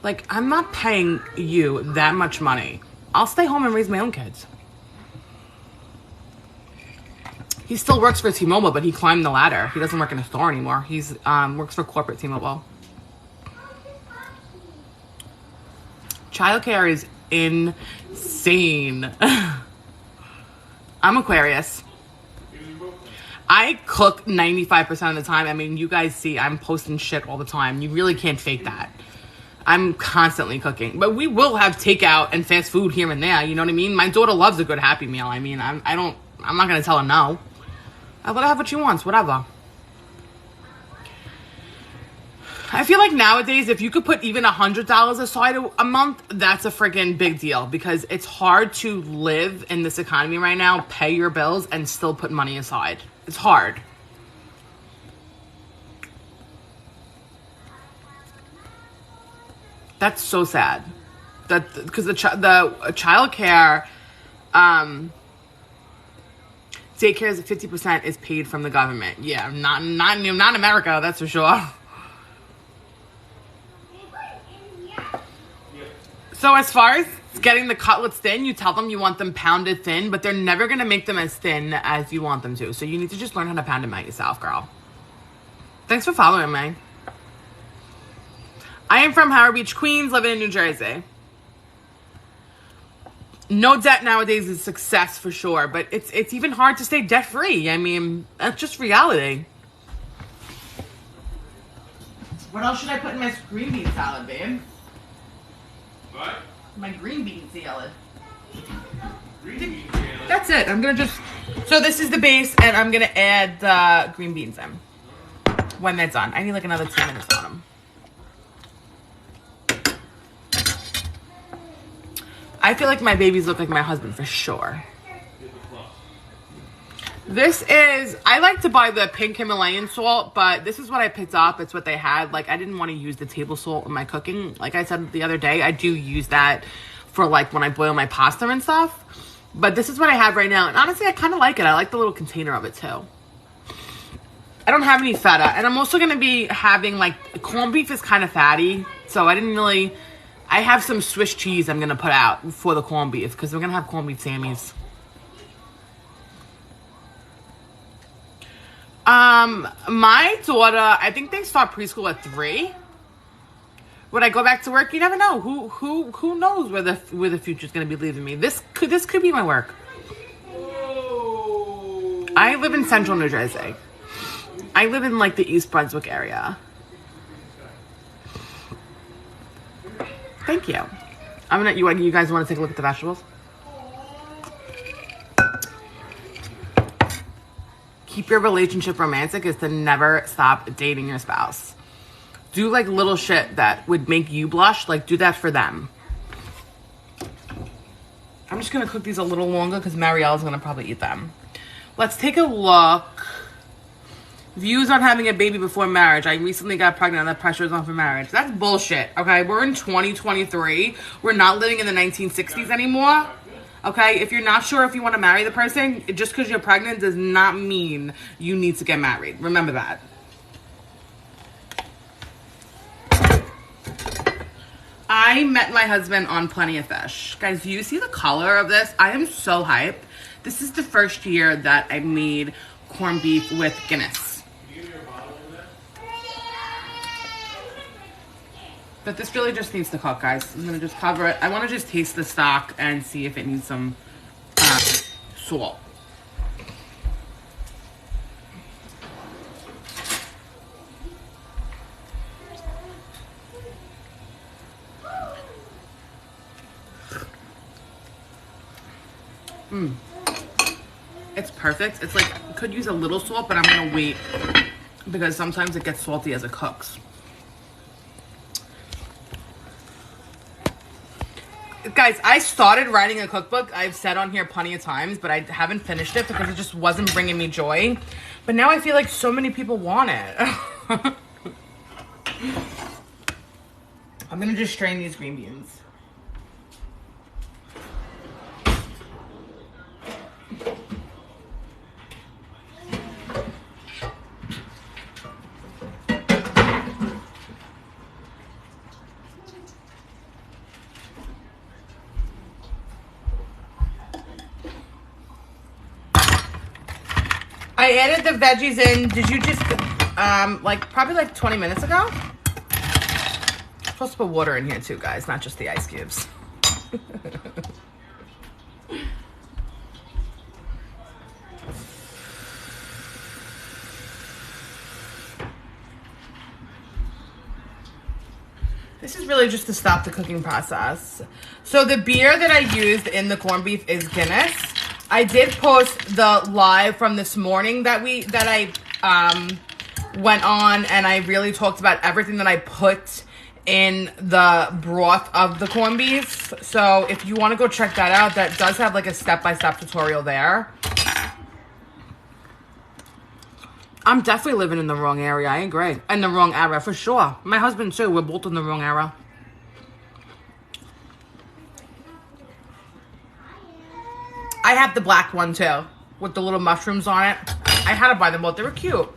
Like, I'm not paying you that much money. I'll stay home and raise my own kids. He still works for T-Mobile, but he climbed the ladder. He doesn't work in a store anymore. He's works for corporate T-Mobile. Childcare is insane. I'm Aquarius. I cook 95% of the time. I mean, you guys see I'm posting shit all the time. You really can't fake that. I'm constantly cooking. But we will have takeout and fast food here and there. You know what I mean? My daughter loves a good Happy Meal. I mean, I'm not going to tell her no. I let her have what she wants, whatever. I feel like nowadays, if you could put even $100 aside a month, that's a freaking big deal, because it's hard to live in this economy right now, pay your bills, and still put money aside. It's hard. That's so sad. Because the child care, daycare is 50% is paid from the government. Yeah, not in America, that's for sure. So as far as getting the cutlets thin, you tell them you want them pounded thin, but they're never going to make them as thin as you want them to. So you need to just learn how to pound them out yourself, girl. Thanks for following me. I am from Howard Beach, Queens, living in New Jersey. No debt nowadays is success for sure, but it's even hard to stay debt-free. I mean, that's just reality. What else should I put in my green bean salad, babe? What? My green bean salad. Green bean salad. That's it. I'm going to just... So this is the base, and I'm going to add the green beans in when they're done. I need like another 2 minutes on them. I feel like my babies look like my husband for sure. This is, I like to buy the pink Himalayan salt, but this is what I picked up. It's what they had. Like, I didn't want to use the table salt in my cooking. Like I said the other day, I do use that for like when I boil my pasta and stuff. But this is what I have right now. And honestly, I kind of like it. I like the little container of it too. I don't have any feta. And I'm also going to be having like, corned beef is kind of fatty. So I have some Swiss cheese I'm going to put out for the corned beef, because we're going to have corned beef Sammys. My daughter, I think they start preschool at 3. When I go back to work, you never know. Who knows where the future's gonna be leading me. This could be my work. Whoa. I live in central New Jersey. I live in like the East Brunswick area. Thank you. You guys want to take a look at the vegetables? Keep your relationship romantic is to never stop dating your spouse. Do like little shit that would make you blush. Like, do that for them. I'm just going to cook these a little longer because Marielle's going to probably eat them. Let's take a look. Views on having a baby before marriage. I recently got pregnant and the pressure is on for marriage. That's bullshit, okay? We're in 2023. We're not living in the 1960s anymore. Okay, if you're not sure if you want to marry the person, just because you're pregnant does not mean you need to get married. Remember that. I met my husband on Plenty of Fish. Guys, do you see the color of this? I am so hyped. This is the first year that I made corned beef with Guinness. But this really just needs to cook, guys. I'm gonna just cover it. I want to just taste the stock and see if it needs some salt. It's perfect. It's like, could use a little salt, but I'm gonna wait because sometimes it gets salty as it cooks. Guys, I started writing a cookbook. I've said on here plenty of times, but I haven't finished it because it just wasn't bringing me joy. But now I feel like so many people want it. I'm gonna just strain these green beans. I added the veggies in. Did you just, probably like 20 minutes ago? I'm supposed to put water in here too, guys, not just the ice cubes. This is really just to stop the cooking process. So the beer that I used in the corned beef is Guinness. I did post the live from this morning that I went on, and I really talked about everything that I put in the broth of the corned beef. So if you want to go check that out, that does have like a step-by-step tutorial there. I'm definitely living in the wrong area. I agree. In the wrong era, for sure. My husband too. We're both in the wrong era. I have the black one too, with the little mushrooms on it. I had to buy them both. They were cute.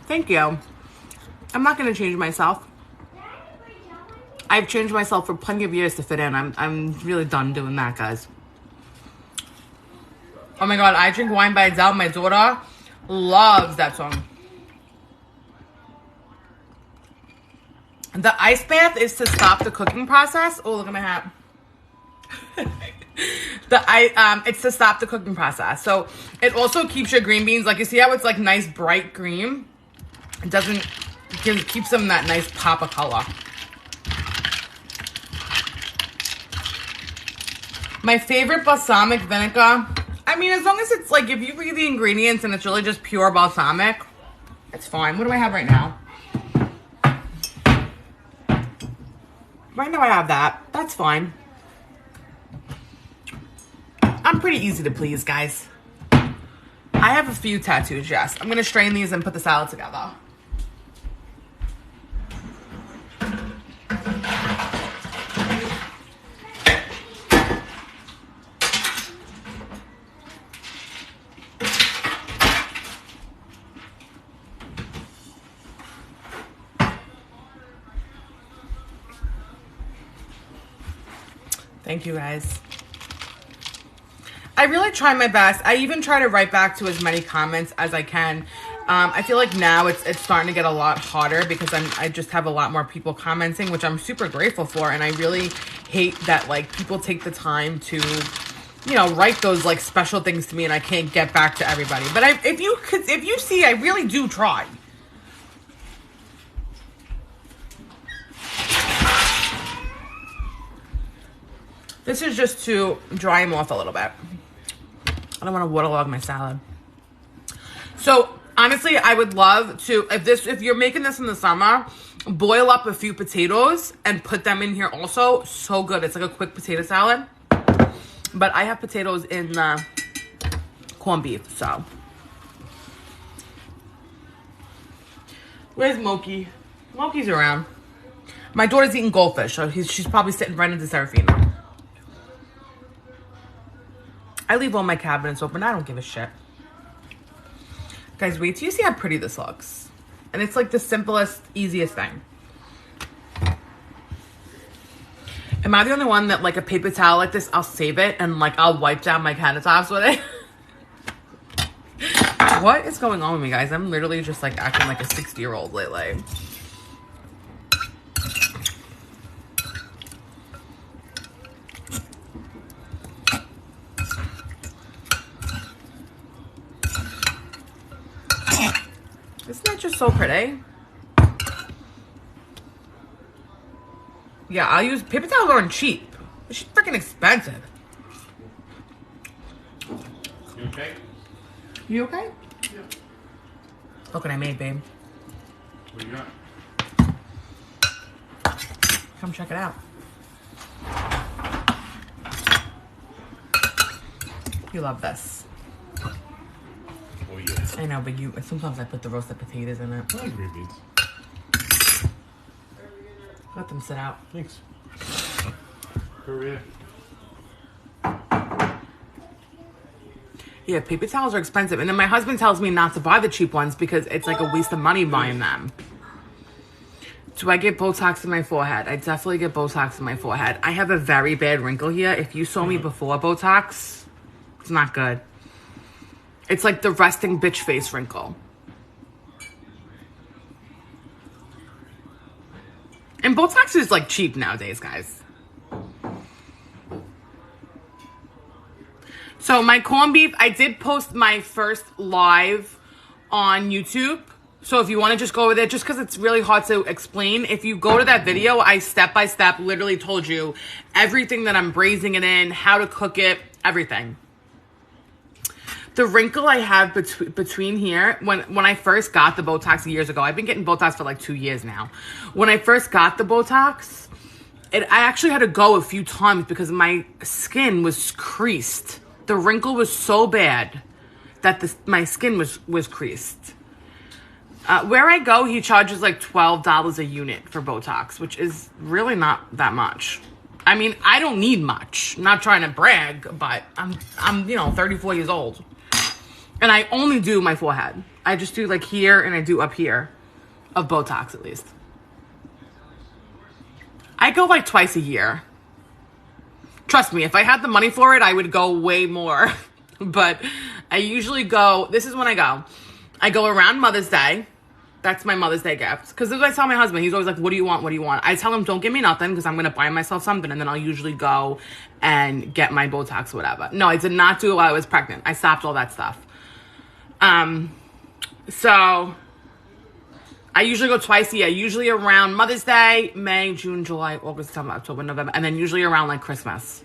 Thank you. I'm not going to change myself. I've changed myself for plenty of years to fit in. I'm really done doing that, guys. Oh my God, I Drink Wine by Adele. My daughter loves that song. The ice bath is to stop the cooking process. Oh, look at my hat. It's to stop the cooking process. So it also keeps your green beans, like you see how it's like nice bright green. It doesn't keeps them that nice pop of color. My favorite balsamic vinegar. I mean, as long as it's like, if you read the ingredients and it's really just pure balsamic, it's fine. What do I have right now? Right now I have that. That's fine. I'm pretty easy to please, guys. I have a few tattoos, yes. I'm going to strain these and put the salad together. Thank you, guys. I really try my best. I even try to write back to as many comments as I can. I feel like now it's starting to get a lot harder because I just have a lot more people commenting, which I'm super grateful for. And I really hate that like people take the time to, you know, write those like special things to me and I can't get back to everybody. But if you see, I really do try. This is just to dry them off a little bit. I don't want to waterlog my salad. So honestly, I would love to, if you're making this in the summer, boil up a few potatoes and put them in here also. So good. It's like a quick potato salad. But I have potatoes in the corned beef, so. Where's Moki? Moki's around. My daughter's eating goldfish, so she's probably sitting right into Serafina. I leave all my cabinets open. I don't give a shit. Guys, wait till you see how pretty this looks. And it's like the simplest, easiest thing. Am I the only one that like a paper towel like this, I'll save it and like I'll wipe down my countertops with it? What is going on with me, guys? I'm literally just like acting like a 60-year-old lately. so pretty. Yeah, I'll use paper towels aren't cheap. It's freaking expensive. You okay? You okay? Yeah. Look what I made, babe. What do you got? Come check it out. You love this. Oh yeah. I know, but you sometimes I put the roasted potatoes in it. I like green beans. Let them sit out. Thanks. Korea. Yeah, paper towels are expensive. And then my husband tells me not to buy the cheap ones because it's like a waste of money buying them. Do I get Botox in my forehead? I definitely get Botox in my forehead. I have a very bad wrinkle here. If you saw me before Botox, it's not good. It's like the resting bitch face wrinkle. And Botox is like cheap nowadays, guys. So my corned beef, I did post my first live on YouTube. So if you want to just go over there, just because it's really hard to explain, if you go to that video, I step by step literally told you everything that I'm braising it in, how to cook it, everything. The wrinkle I have between here, when I first got the Botox years ago, I've been getting Botox for like 2 years now. When I first got the Botox, I actually had to go a few times because my skin was creased. The wrinkle was so bad that my skin was creased. Where I go, he charges like $12 a unit for Botox, which is really not that much. I mean, I don't need much. I'm not trying to brag, but I'm 34 years old. And I only do my forehead. I just do like here and I do up here of Botox at least. I go like twice a year. Trust me, if I had the money for it, I would go way more. But I usually go, this is when I go. I go around Mother's Day. That's my Mother's Day gift. Because as I tell my husband, he's always like, what do you want? What do you want? I tell him, don't give me nothing because I'm going to buy myself something. And then I'll usually go and get my Botox or whatever. No, I did not do it while I was pregnant. I stopped all that stuff. So I usually go twice a year. Usually around Mother's Day, May, June, July, August, September, October, November. And then usually around like Christmas.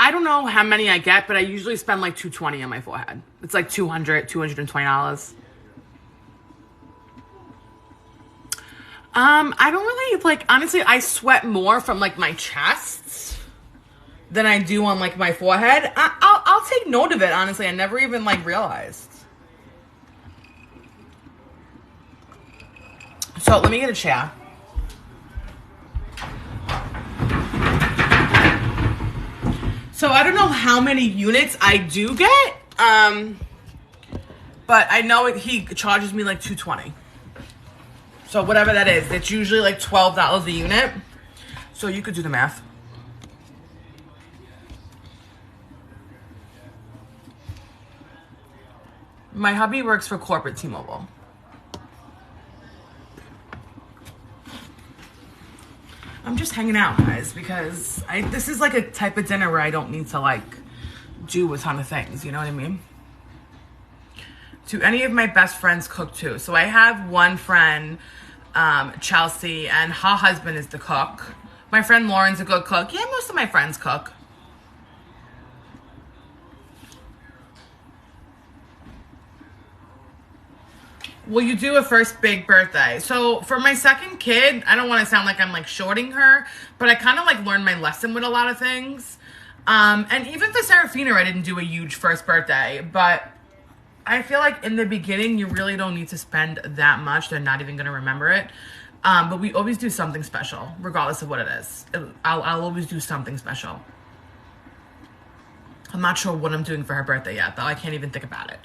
I don't know how many I get, but I usually spend like $220 on my forehead. It's like $220. I don't really like, honestly, I sweat more from like my chest than I do on like my forehead. I'll take note of it, honestly. I never even like realized. So let me get a chair. So I don't know how many units I do get, but I know he charges me like $220. So whatever that is, it's usually like $12 a unit. So you could do the math. My hubby works for corporate T-Mobile. I'm just hanging out, guys, because this is like a type of dinner where I don't need to like do a ton of things, you know what I mean? Do any of my best friends cook too? So I have one friend, Chelsea, and her husband is the cook. My friend Lauren's a good cook. Yeah, most of my friends cook. Will you do a first big birthday? So for my second kid, I don't want to sound like I'm like shorting her, but I kind of like learned my lesson with a lot of things. And even for Serafina, I didn't do a huge first birthday, but I feel like in the beginning, you really don't need to spend that much. They're not even going to remember it. But we always do something special, regardless of what it is. I'll always do something special. I'm not sure what I'm doing for her birthday yet, though. I can't even think about it.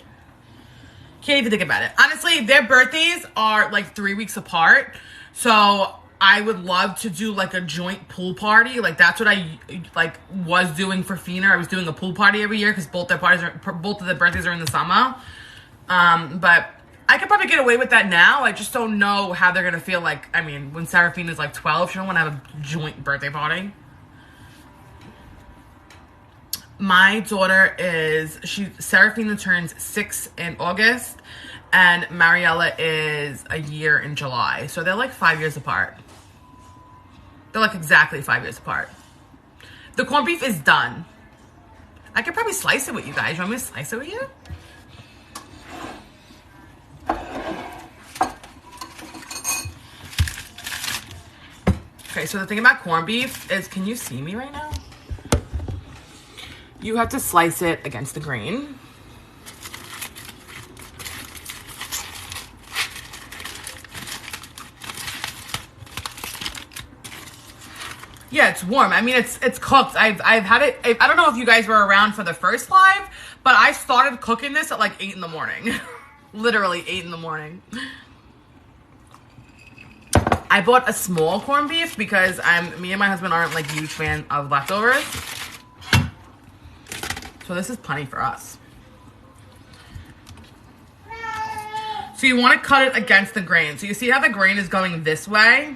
Can't even think about it. Honestly, their birthdays are like 3 weeks apart. So I would love to do like a joint pool party. Like that's what I like was doing for Fina. I was doing a pool party every year because both of their birthdays are in the summer. But I could probably get away with that now. I just don't know how they're gonna feel like. I mean, when Serafina's like 12, she don't want to have a joint birthday party. My daughter Serafina turns 6 in August, and Mariella is a year in July. So they're like 5 years apart. They're like exactly 5 years apart. The corned beef is done. I could probably slice it with you guys. You want me to slice it with you? Okay, so the thing about corned beef is, can you see me right now? You have to slice it against the grain. Yeah, it's warm. I mean, it's cooked. I've had it. I don't know if you guys were around for the first live, but I started cooking this at like 8 in the morning. Literally 8 in the morning. I bought a small corned beef because me and my husband aren't like huge fan of leftovers. So this is plenty for us. So you want to cut it against the grain. So you see how the grain is going this way?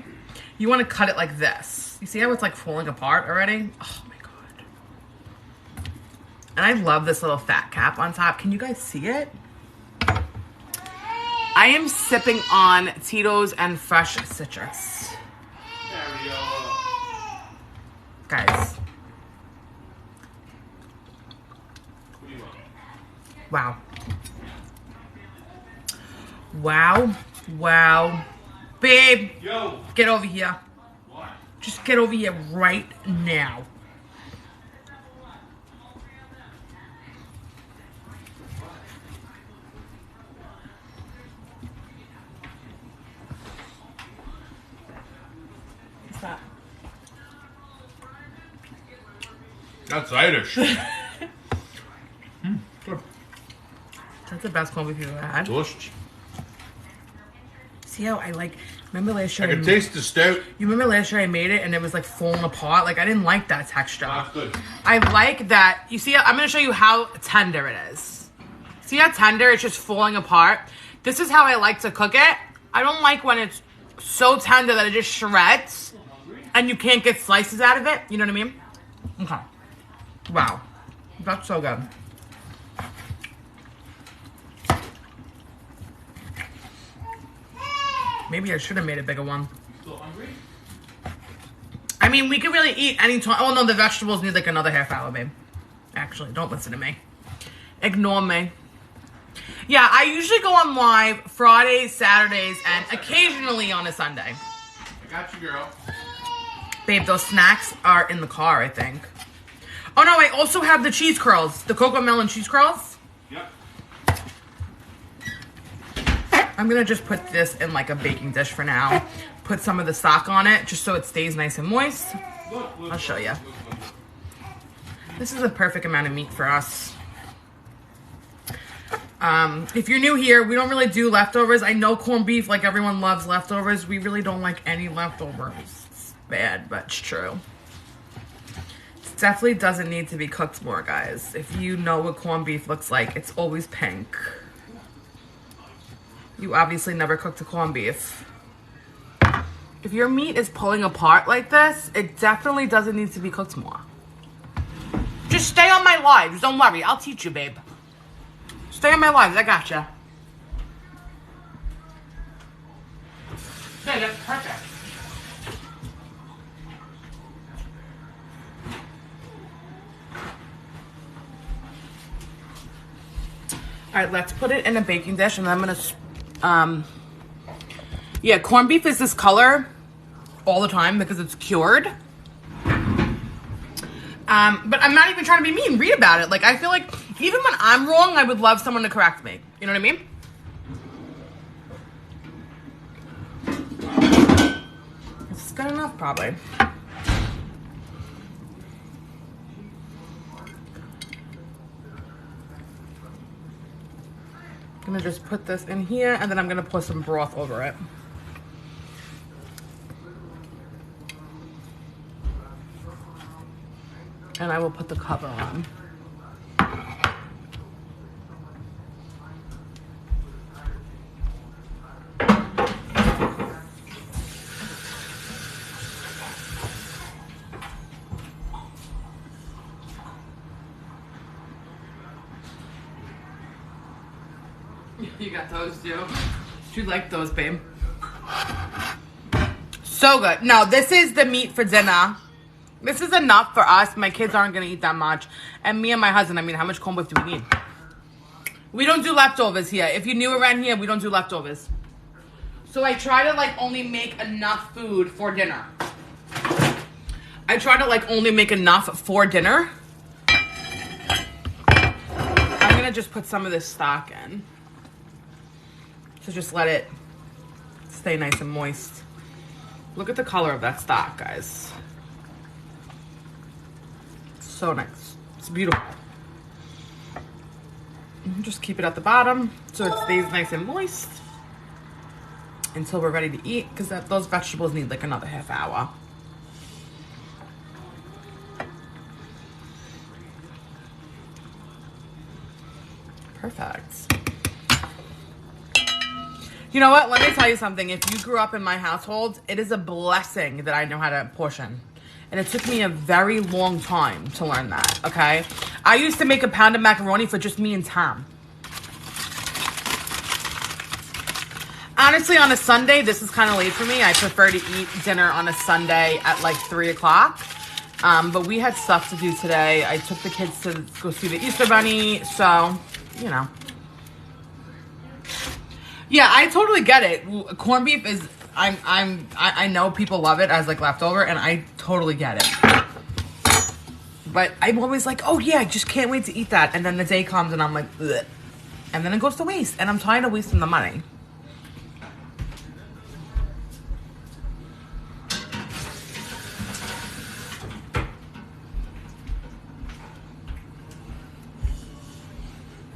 You want to cut it like this. You see how it's like falling apart already? Oh my God. And I love this little fat cap on top. Can you guys see it? I am sipping on Tito's and fresh citrus. There we go. Guys. What do you want? Wow. Wow. Wow. Babe. Yo. Get over here. What? Just get over here right now. What's that? That's Irish. Good. That's the best corned beef you've ever had. Delicious. See how I remember last year I can taste the stout. You remember last year I made it and it was like falling apart? Like I didn't like that texture. That's good. I like that. You see, I'm going to show you how tender it is. See how tender it's just falling apart? This is how I like to cook it. I don't like when it's so tender that it just shreds and you can't get slices out of it. You know what I mean? Okay. Wow. That's so good. Maybe I should have made a bigger one. Still hungry? I mean, we could really eat any time. Oh, no, the vegetables need like another half hour, babe. Actually, don't listen to me. Ignore me. Yeah, I usually go on live Fridays, Saturdays, and occasionally on a Sunday. I got you, girl. Babe, those snacks are in the car, I think. Oh, no, I also have the cheese curls. The cocoa melon cheese curls. Yep. I'm going to just put this in like a baking dish for now. Put some of the stock on it just so it stays nice and moist. Look, I'll show you. This is a perfect amount of meat for us. If you're new here, we don't really do leftovers. I know corned beef, like everyone loves leftovers. We really don't like any leftovers. It's bad, but it's true. It definitely doesn't need to be cooked more, guys. If you know what corned beef looks like, it's always pink. You obviously never cooked a corned beef. If your meat is pulling apart like this, it definitely doesn't need to be cooked more. Just stay on my lives. Don't worry. I'll teach you, babe. Stay on my lives. I gotcha. Okay, that's perfect. All right, let's put it in a baking dish, and then I'm gonna, yeah, corned beef is this color all the time because it's cured. But I'm not even trying to be mean. Read about it. Like, I feel like even when I'm wrong, I would love someone to correct me. You know what I mean? This is good enough, probably. I'm gonna just put this in here, and then I'm gonna pour some broth over it. And I will put the cover on. You got those too. You like those, babe. So good. No, this is the meat for dinner. This is enough for us. My kids aren't going to eat that much. And me and my husband, I mean, how much corned beef do we need? We don't do leftovers here. If you're new around here, we don't do leftovers. So I try to like only make enough food for dinner. I try to like only make enough for dinner. I'm going to just put some of this stock in. So just let it stay nice and moist. Look at the color of that stock, guys. So nice. It's beautiful. Just keep it at the bottom so it stays nice and moist until we're ready to eat, because those vegetables need like another half hour. Perfect. You know what? Let me tell you something. If you grew up in my household, it is a blessing that I know how to portion. And it took me a very long time to learn that, okay? I used to make a pound of macaroni for just me and Tom. Honestly, on a Sunday, this is kind of late for me. I prefer to eat dinner on a Sunday at like 3 o'clock. But we had stuff to do today. I took the kids to go see the Easter Bunny, so, you know. Yeah, I totally get it. Corned beef is, I know people love it as like leftover, and I totally get it. But I'm always like, oh yeah, I just can't wait to eat that. And then the day comes and I'm like, ugh. And then it goes to waste, and I'm tired of wasting the money.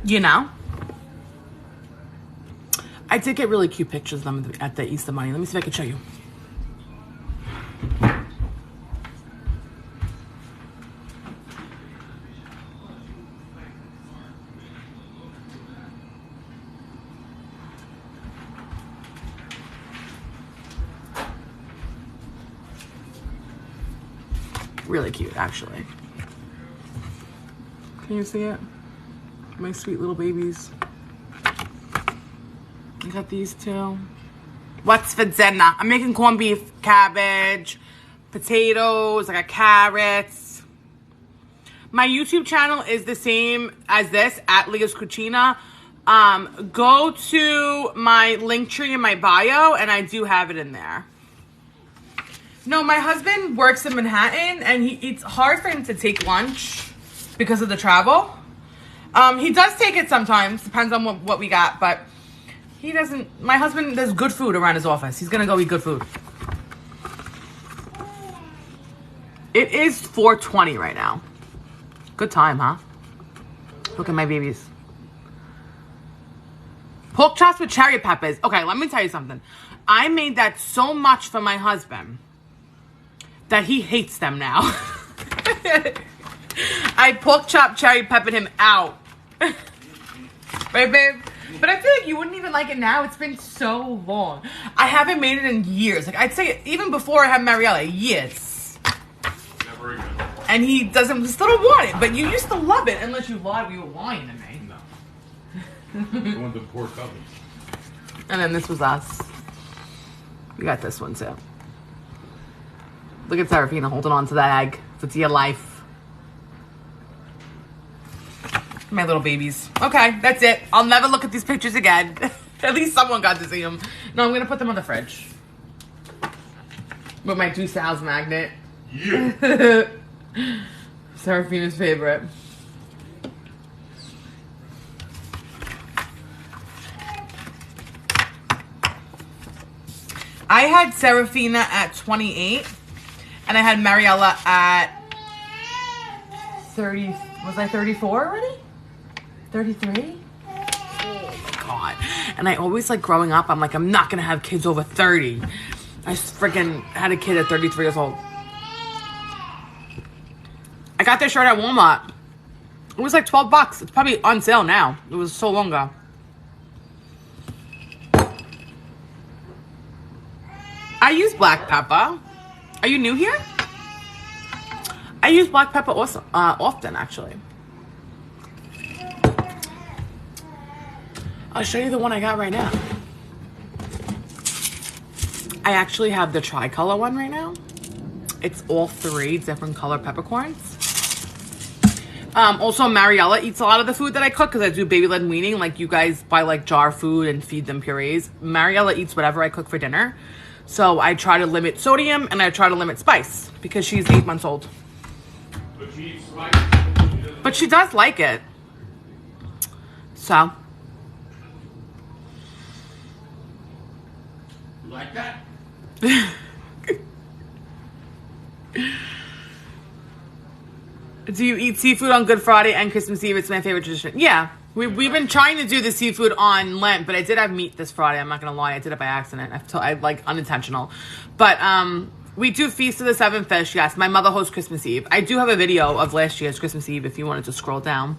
You know? I did get really cute pictures of them at the Easter Bunny. Let me see if I can show you. Really cute, actually. Can you see it? My sweet little babies. I got these two. What's for dinner? I'm making corned beef, cabbage, potatoes, I got carrots. My YouTube channel is the same as this, at Leah's Cucina. Go to my link tree in my bio, and I do have it in there. No, my husband works in Manhattan, and it's hard for him to take lunch because of the travel. He does take it sometimes, depends on what we got, but he doesn't. My husband does good food around his office. He's gonna go eat good food. It is 4:20 right now. Good time, huh? Look at my babies. Pork chops with cherry peppers. Okay, let me tell you something. I made that so much for my husband that he hates them now. I pork chop cherry peppered him out. Right, babe? But I feel like you wouldn't even like it now. It's been so long. I haven't made it in years. Like, I'd say even before I had Mariella, years. Never again. And he still don't want it. But you used to love it, unless you lied. You were lying to me. No. I want the pork ovens. And then this was us. We got this one too. Look at Serafina holding on to that egg for dear life. My little babies. Okay, that's it. I'll never look at these pictures again. At least someone got to see them. No, I'm going to put them on the fridge. With my DuSal's magnet. Yeah. Serafina's favorite. I had Serafina at 28. And I had Mariella at 30. Was I 34 already? 33? Oh my God. And I always, like, growing up, I'm like, I'm not going to have kids over 30. I freaking had a kid at 33 years old. I got this shirt at Walmart. It was like $12. It's probably on sale now. It was so long ago. I use black pepper. Are you new here? I use black pepper also, often, actually. I'll show you the one I got right now. I actually have the tricolor one right now. It's all 3 different color peppercorns. Also, Mariella eats a lot of the food that I cook because I do baby-led weaning. Like, you guys buy, like, jar food and feed them purees. Mariella eats whatever I cook for dinner. So I try to limit sodium and I try to limit spice because she's 8 months old. But she eats spice. But she does like it. So. You like that? Do you eat seafood on Good Friday and Christmas Eve? It's my favorite tradition. Yeah. We've been trying to do the seafood on Lent, but I did have meat this Friday. I'm not going to lie. I did it by accident. I like unintentional. But we do Feast of the Seven Fish. Yes, my mother hosts Christmas Eve. I do have a video of last year's Christmas Eve if you wanted to scroll down.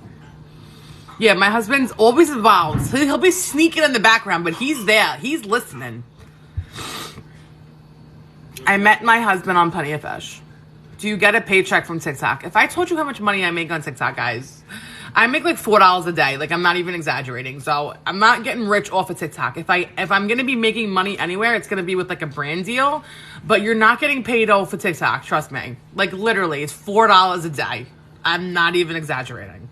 Yeah, my husband's always involved. He'll be sneaking in the background, but he's there. He's listening. I met my husband on Plenty of Fish. Do you get a paycheck from TikTok? If I told you how much money I make on TikTok, guys, I make like $4 a day. Like, I'm not even exaggerating. So I'm not getting rich off of TikTok. If I'm gonna be making money anywhere, it's gonna be with like a brand deal. But you're not getting paid off of TikTok. Trust me. Like, literally, it's $4 a day. I'm not even exaggerating.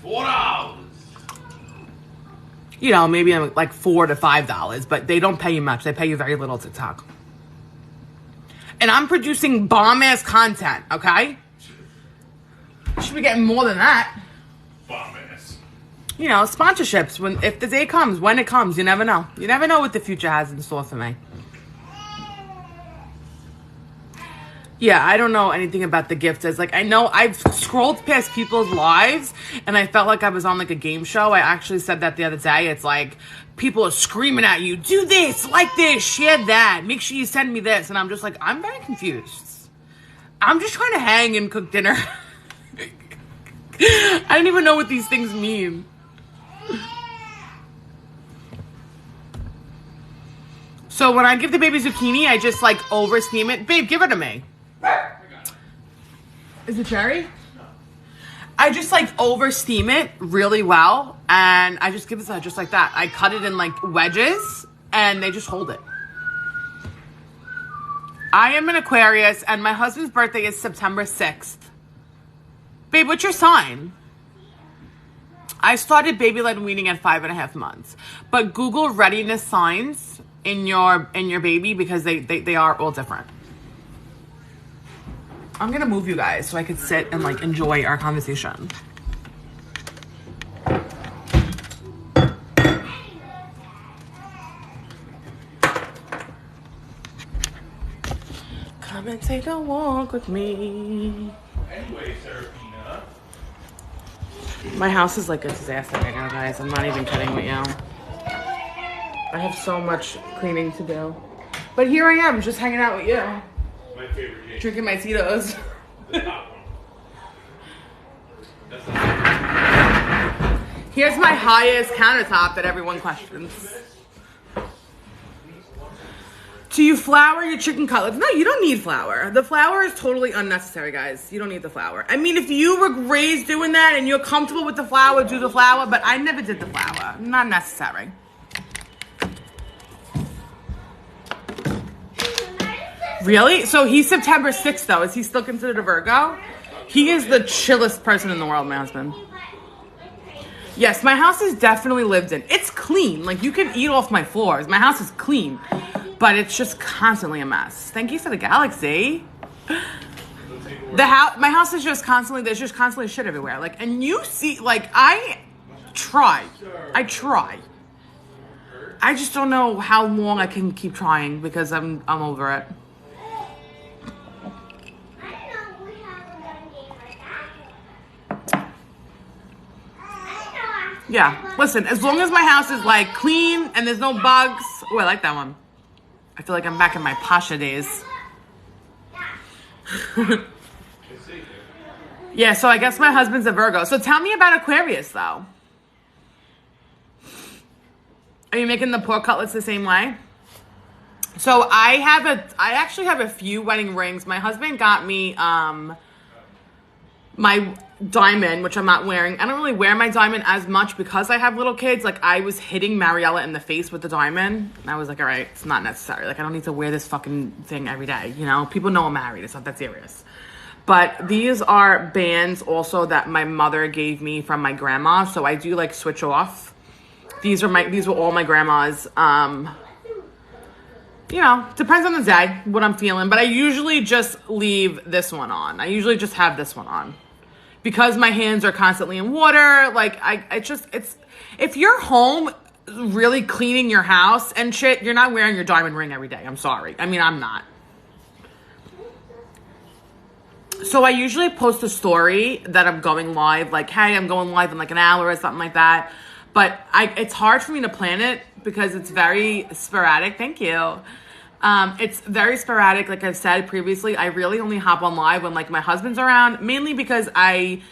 $4. You know, maybe I'm like $4 to $5, but they don't pay you much. They pay you very little TikTok. And I'm producing bomb-ass content, okay? Should be getting more than that. Bomb-ass. You know, sponsorships. If the day comes, when it comes, you never know. You never know what the future has in store for me. Yeah, I don't know anything about the gifters. Like, I know I've scrolled past people's lives, and I felt like I was on, like, a game show. I actually said that the other day. It's like, people are screaming at you, do this, like this, share that, make sure you send me this. And I'm just like, I'm very confused. I'm just trying to hang and cook dinner. I don't even know what these things mean. So when I give the baby zucchini, I just, like, over steam it. Babe, give it to me. Is it cherry? No. I just like over steam it really well, and I just give it just like that. I cut it in like wedges, and they just hold it. I am an Aquarius, and my husband's birthday is September 6th. Babe, what's your sign? I started baby-led weaning at 5.5 months, but Google readiness signs in your baby because they are all different. I'm gonna move you guys so I could sit and like enjoy our conversation. Come and take a walk with me. Anyway, Serafina. My house is like a disaster right now, guys. I'm not even kidding with you. I have so much cleaning to do. But here I am, just hanging out with you. My favorite game. Drinking my Titos. The top one. That's the Here's my highest countertop that everyone questions. Do you flour your chicken cutlets? No, you don't need flour. The flour is totally unnecessary, guys. You don't need the flour. I mean, if you were raised doing that and you're comfortable with the flour, do the flour. But I never did the flour. Not necessary. Really? So he's September 6th, though. Is he still considered a Virgo? He is the chillest person in the world, my husband. Yes, my house is definitely lived in. It's clean. Like, you can eat off my floors. My house is clean. But it's just constantly a mess. Thank you for the galaxy. My house is just constantly, there's just constantly shit everywhere. Like, and you see, like, I try. I just don't know how long I can keep trying because I'm over it. Yeah, listen, as long as my house is like clean and there's no bugs. Oh, I like that one. I feel like I'm back in my Pasha days. Yeah, so I guess my husband's a Virgo. So tell me about Aquarius, though. Are you making the pork cutlets the same way? So I actually have a few wedding rings. My husband got me my diamond, which I'm not wearing. I don't really wear my diamond as much because I have little kids. Like, I was hitting Mariella in the face with the diamond. And I was like, all right, it's not necessary. Like, I don't need to wear this fucking thing every day, you know? People know I'm married. It's not that serious. But these are bands also that my mother gave me from my grandma. So I do, like, switch off. These were all my grandma's. You know, depends on the day, what I'm feeling. But I usually just leave this one on. I usually just have this one on. Because my hands are constantly in water. Like, it's... If you're home really cleaning your house and shit, you're not wearing your diamond ring every day. I'm sorry. I mean, I'm not. So I usually post a story that I'm going live. Like, hey, I'm going live in like an hour or something like that. But it's hard for me to plan it because it's very sporadic. Thank you. It's very sporadic. Like I've said previously, I really only hop on live when like my husband's around, mainly because I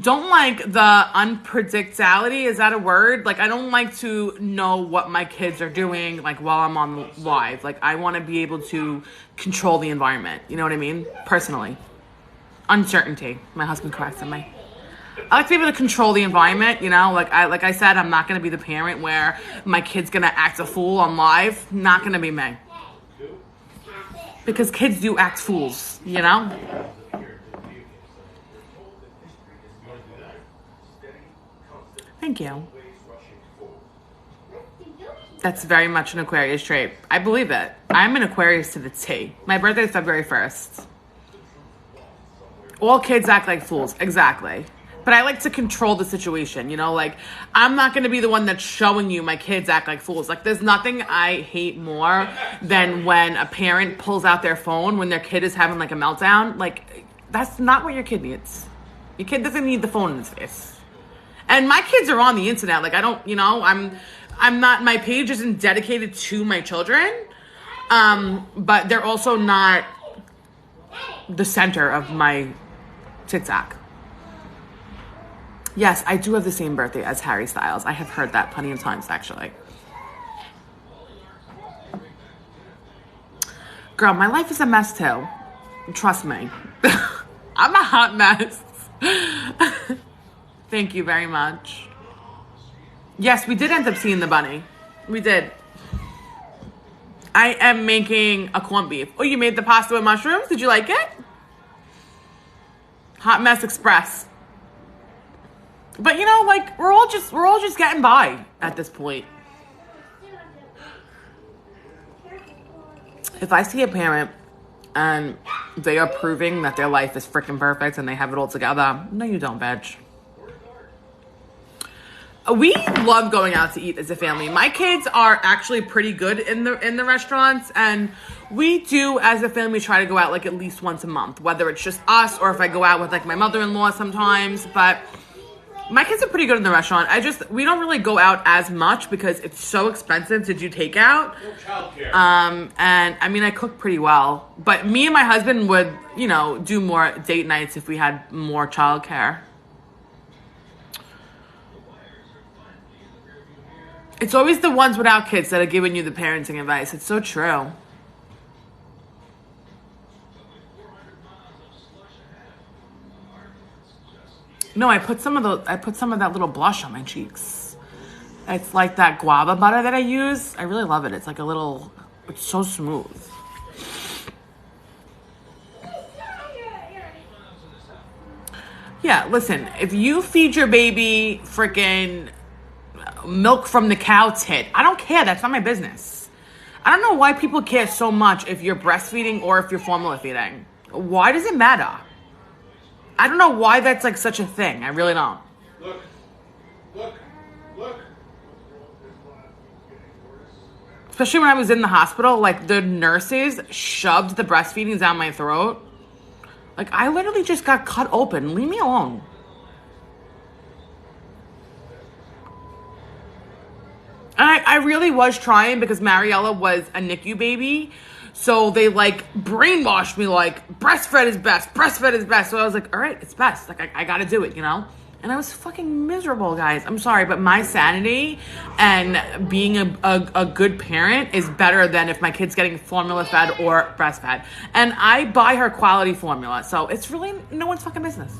don't like the unpredictability. Is that a word? Like, I don't like to know what my kids are doing, like, while I'm on live. Like, I want to be able to control the environment. You know what I mean? Personally. Uncertainty. My husband corrects me. I like to be able to control the environment, you know? Like I said, I'm not going to be the parent where my kid's going to act a fool on live. Not going to be me. Because kids do act fools, you know? Thank you. That's very much an Aquarius trait. I believe it. I'm an Aquarius to the T. My birthday is February 1st. All kids act like fools. Exactly. But I like to control the situation, you know? Like, I'm not going to be the one that's showing you my kids act like fools. Like, there's nothing I hate more than when a parent pulls out their phone when their kid is having, like, a meltdown. Like, that's not what your kid needs. Your kid doesn't need the phone in his face. And my kids are on the internet. Like, I don't, you know, I'm not, my page isn't dedicated to my children. But they're also not the center of my TikTok. Yes, I do have the same birthday as Harry Styles. I have heard that plenty of times, actually. Girl, my life is a mess, too. Trust me. I'm a hot mess. Thank you very much. Yes, we did end up seeing the bunny. We did. I am making a corned beef. Oh, you made the pasta with mushrooms? Did you like it? Hot Mess Express. But you know, like, we're all just getting by at this point. If I see a parent and they are proving that their life is freaking perfect and they have it all together, no, you don't, bitch. We love going out to eat as a family. My kids are actually pretty good in the restaurants, and we do as a family try to go out like at least once a month, whether it's just us or if I go out with like my mother-in-law sometimes. But my kids are pretty good in the restaurant. We don't really go out as much because it's so expensive to do takeout. No childcare. And I mean, I cook pretty well, but me and my husband would, you know, do more date nights if we had more childcare. It's always the ones without kids that are giving you the parenting advice. It's so true. No, I put some of that little blush on my cheeks. It's like that guava butter that I use. I really love it. It's like it's so smooth. Yeah, listen, if you feed your baby freaking milk from the cow tit, I don't care. That's not my business. I don't know why people care so much if you're breastfeeding or if you're formula feeding. Why does it matter? I don't know why that's like such a thing. I really don't. Look. Especially when I was in the hospital, like the nurses shoved the breastfeeding down my throat. Like I literally just got cut open. Leave me alone. And I really was trying because Mariella was a NICU baby. So they like brainwashed me like breastfed is best. So I was like, all right, it's best. Like I got to do it, you know? And I was fucking miserable, guys. I'm sorry, but my sanity and being a good parent is better than if my kid's getting formula fed or breastfed. And I buy her quality formula. So it's really no one's fucking business.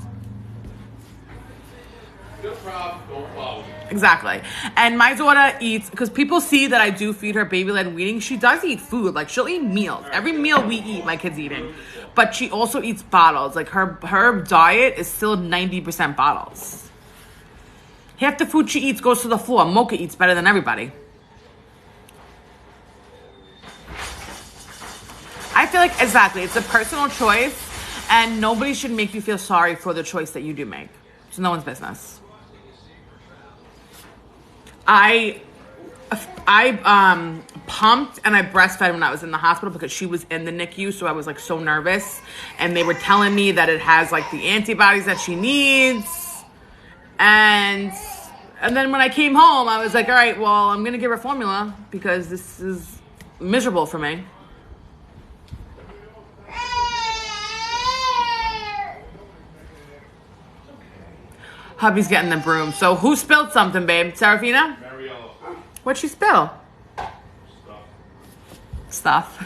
Good problem, don't follow. Exactly. And my daughter eats, because people see that I do feed her baby-led weaning. She does eat food. Like, she'll eat meals. Every meal we eat, my kid's eating. But she also eats bottles. Like, her diet is still 90% bottles. Half the food she eats goes to the floor. Mocha eats better than everybody. I feel like, exactly, it's a personal choice, and nobody should make you feel sorry for the choice that you do make. It's no one's business. I pumped and I breastfed when I was in the hospital because she was in the NICU, so I was like so nervous, and they were telling me that it has like the antibodies that she needs, and then when I came home, I was like, all right, well, I'm gonna give her formula because this is miserable for me. Hubby's getting the broom. So who spilled something, babe? Serafina? Mariella. What'd she spill? Stuff.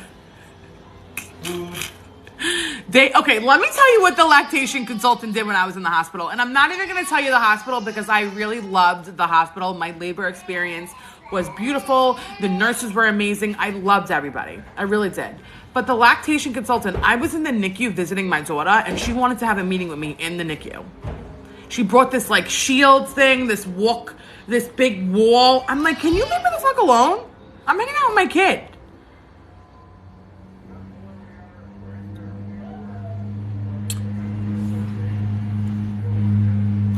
Okay, let me tell you what the lactation consultant did when I was in the hospital. And I'm not even going to tell you the hospital because I really loved the hospital. My labor experience was beautiful. The nurses were amazing. I loved everybody. I really did. But the lactation consultant, I was in the NICU visiting my daughter, and she wanted to have a meeting with me in the NICU. She brought this like shield thing, this big wall. I'm like, can you leave me the fuck alone? I'm hanging out with my kid.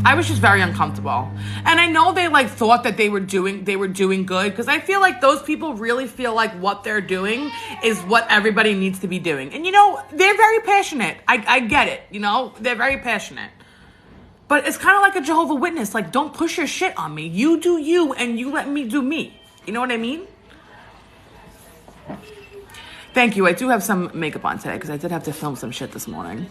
I was just very uncomfortable. And I know they like thought that they were doing good, because I feel like those people really feel like what they're doing is what everybody needs to be doing. And you know, they're very passionate. I get it, you know, they're very passionate. But it's kind of like a Jehovah's Witness. Like, don't push your shit on me. You do you, and you let me do me. You know what I mean? Thank you. I do have some makeup on today because I did have to film some shit this morning.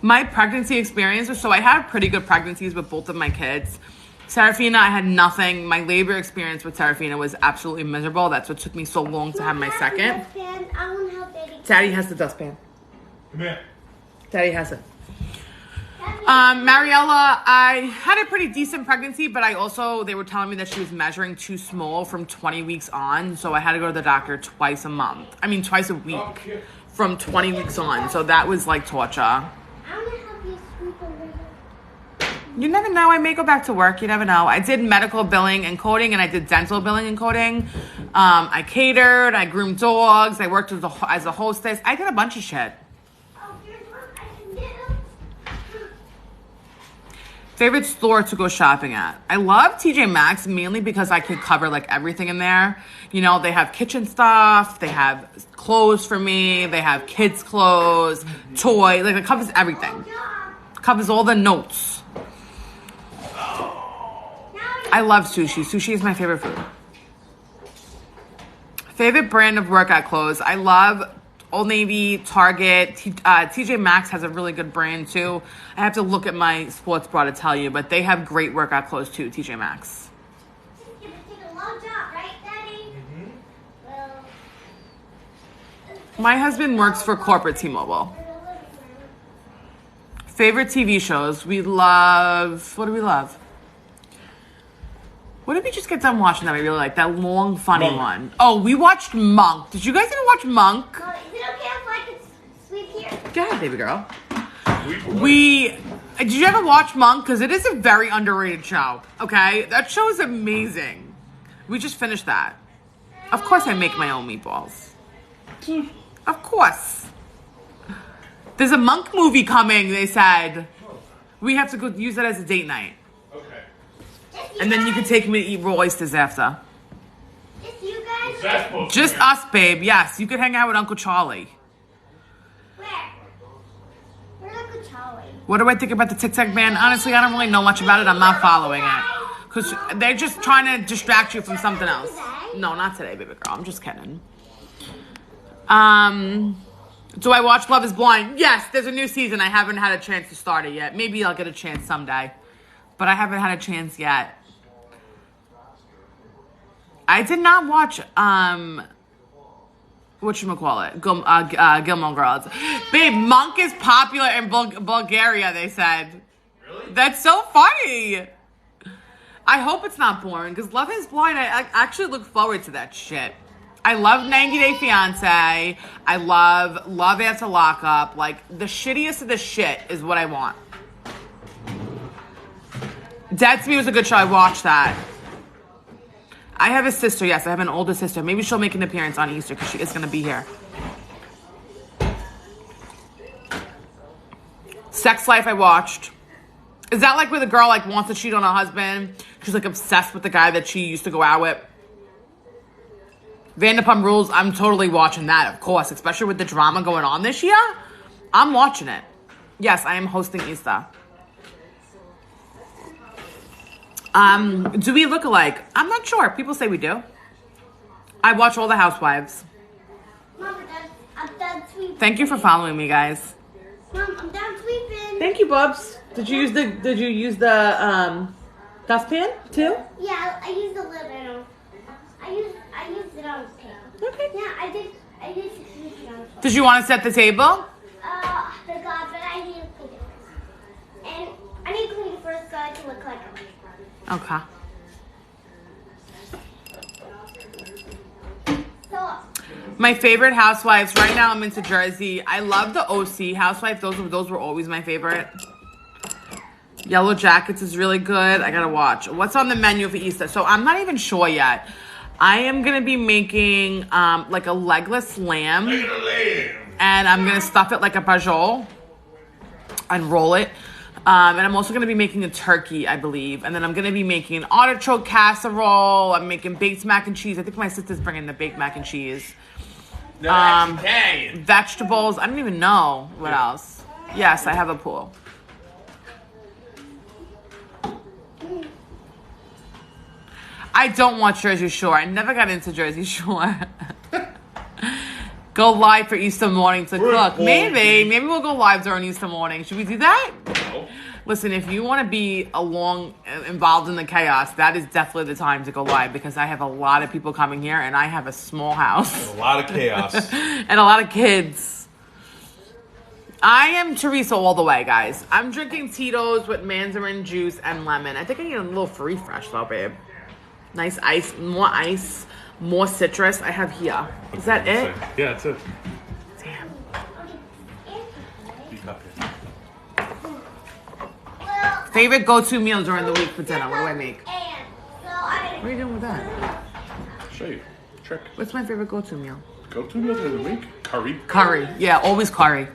My pregnancy experiences, so I had pretty good pregnancies with both of my kids. Serafina, I had nothing. My labor experience with Serafina was absolutely miserable. That's what took me so long to have my second. I want to help Daddy. Daddy has the dustpan. Come here. Daddy has it. Mariella, I had a pretty decent pregnancy, but they were telling me that she was measuring too small from 20 weeks on. So I had to go to the doctor twice a week from 20 weeks on. So that was like torture. I want to help you sweep over here. You never know. I may go back to work. You never know. I did medical billing and coding, and I did dental billing and coding. I catered. I groomed dogs. I worked as a hostess. I did a bunch of shit. Oh, here's what I can do. Favorite store to go shopping at? I love TJ Maxx mainly because I could cover like everything in there. You know, they have kitchen stuff. They have clothes for me. They have kids' clothes, toy. Like, it covers everything. Covers all the notes. I love sushi. Sushi is my favorite food. Favorite brand of workout clothes? I love Old Navy, Target. TJ Maxx has a really good brand too. I have to look at my sports bra to tell you, but they have great workout clothes too, TJ Maxx. It's going to take a long job, right, Daddy? Mm-hmm. Well, My husband works for corporate T-Mobile. Favorite TV shows? We love... What do we love? What did we just get done watching that we really like? That long, funny one. Oh, we watched Monk. Did you guys even watch Monk? is it okay if I can sleep here? Go ahead, baby girl. Did you ever watch Monk? Because it is a very underrated show. Okay? That show is amazing. We just finished that. Of course I make my own meatballs. Of course. There's a Monk movie coming, they said. We have to go use that as a date night. And then you can take me to eat raw oysters after. Just you guys? Just us, babe. Yes, you could hang out with Uncle Charlie. Where? Where's Uncle Charlie? What do I think about the TikTok ban? Honestly, I don't really know much about it. I'm not following it. Because they're just trying to distract you from something else. No, not today, baby girl. I'm just kidding. Do I watch Love is Blind? Yes, there's a new season. I haven't had a chance to start it yet. Maybe I'll get a chance someday. But I haven't had a chance yet. I did not watch, whatchamacallit, Gilmore Girls. Babe, Monk is popular in Bulgaria, they said. Really? That's so funny. I hope it's not boring, because Love is Blind, I actually look forward to that shit. I love 90 Day Fiancé. I love Love After Lockup. Like, the shittiest of the shit is what I want. Dead to Me was a good show. I watched that. I have a sister, yes. I have an older sister. Maybe she'll make an appearance on Easter because she is going to be here. Sex Life I watched. Is that like where the girl like wants to cheat on her husband? She's like obsessed with the guy that she used to go out with. Vanderpump Rules, I'm totally watching that, of course. Especially with the drama going on this year. I'm watching it. Yes, I am hosting Easter. Do we look alike? I'm not sure. People say we do. I watch all the Housewives. Mom, I'm done sweeping. Thank you for following me, guys. Mom, I'm done sweeping. Thank you, Bubs. Did you use the dustpan too? Yeah, I used a little. I used it on the table. Okay. Yeah, I used it on the table. Did you want to set the table? The God, but I need to clean it first. And I need to clean it first so I can look like a Okay. So, My favorite Housewives right now. I'm into Jersey. I love the OC Housewives. Those were always my favorite. Yellow Jackets is really good. I gotta watch. What's on the menu for Easter? So I'm not even sure yet. I am gonna be making like a legless lamb, and I'm gonna stuff it like a bajol and roll it. And I'm also gonna be making a turkey, I believe, and then I'm gonna be making an artichoke casserole. I'm making baked mac and cheese. I think my sister's bringing the baked mac and cheese. Vegetables. I don't even know what else. Yes, I have a pool. I don't watch Jersey Shore. I never got into Jersey Shore. Go live for Easter morning to cook. Maybe we'll go live during Easter morning. Should we do that? No. Listen, if you want to be involved in the chaos, that is definitely the time to go live because I have a lot of people coming here and I have a small house. A lot of chaos. And a lot of kids. I am Teresa all the way, guys. I'm drinking Tito's with mandarin juice and lemon. I think I need a little refresh though, babe. Nice ice, more citrus. I have here. Is that it? Yeah, that's it. Damn. well, Favorite go-to meal during the week for dinner? What do I make? and so I What are you doing with that? Show you. Trick. What's my favorite go-to meal? Go to meal of the week. Curry. Curry. Yeah, always curry.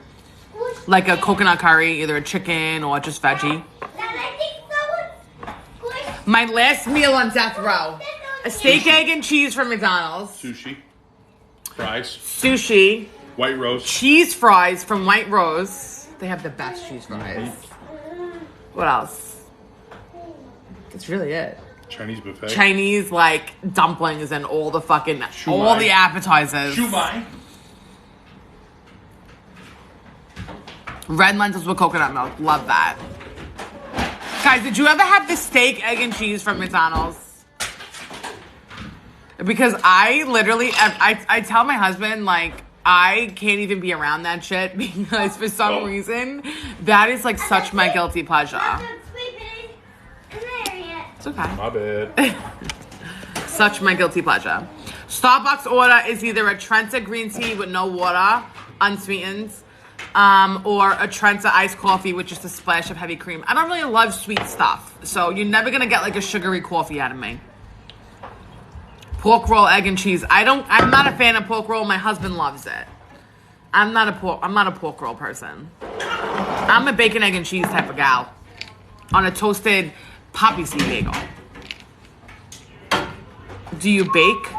Like a coconut curry, either a chicken or just veggie. I think someone's going. My last meal on death row. A steak, egg, and cheese from McDonald's. Sushi. Fries. Sushi. White roast. Cheese fries from White Rose. They have the best cheese fries. What else? That's really it. Chinese buffet. Chinese, like, dumplings and all the fucking, Shumai. all the appetizers. Shumai. Red lentils with coconut milk. Love that. Guys, did you ever have the steak, egg, and cheese from McDonald's? Because I literally, I tell my husband, like, I can't even be around that shit because for some reason, that is like such my guilty pleasure. I'm done sweeping. Isn't there yet? It's okay. My bad. Such my guilty pleasure. Starbucks order is either a Trenta green tea with no water, unsweetened, or a Trenta iced coffee with just a splash of heavy cream. I don't really love sweet stuff, so you're never gonna get like a sugary coffee out of me. Pork roll, egg and cheese. I'm not a fan of pork roll. My husband loves it. I'm not a pork roll person. I'm a bacon, egg and cheese type of gal on a toasted poppy seed bagel. Do you bake?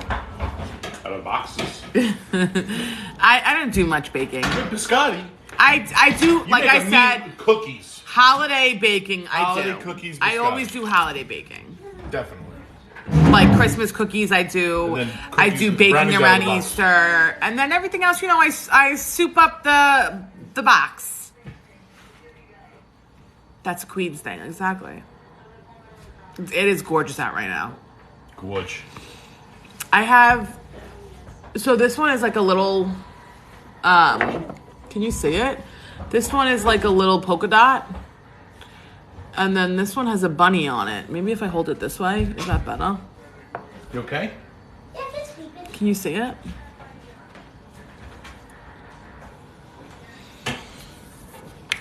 Out of boxes. I don't do much baking. Biscotti. I do, like I said, cookies. holiday baking. Holiday cookies, I biscotti. always do holiday baking. Definitely. Like Christmas cookies, I do. And then I cookies do with baking brownies around out of the box. Easter, and then everything else. You know, I soup up the box. That's a Queen's thing, exactly. It is gorgeous out right now. Gorge. I have So this one is like a little, can you see it? This one is like a little polka dot. And then this one has a bunny on it. Maybe if I hold it this way, is that better? You okay? Can you see it?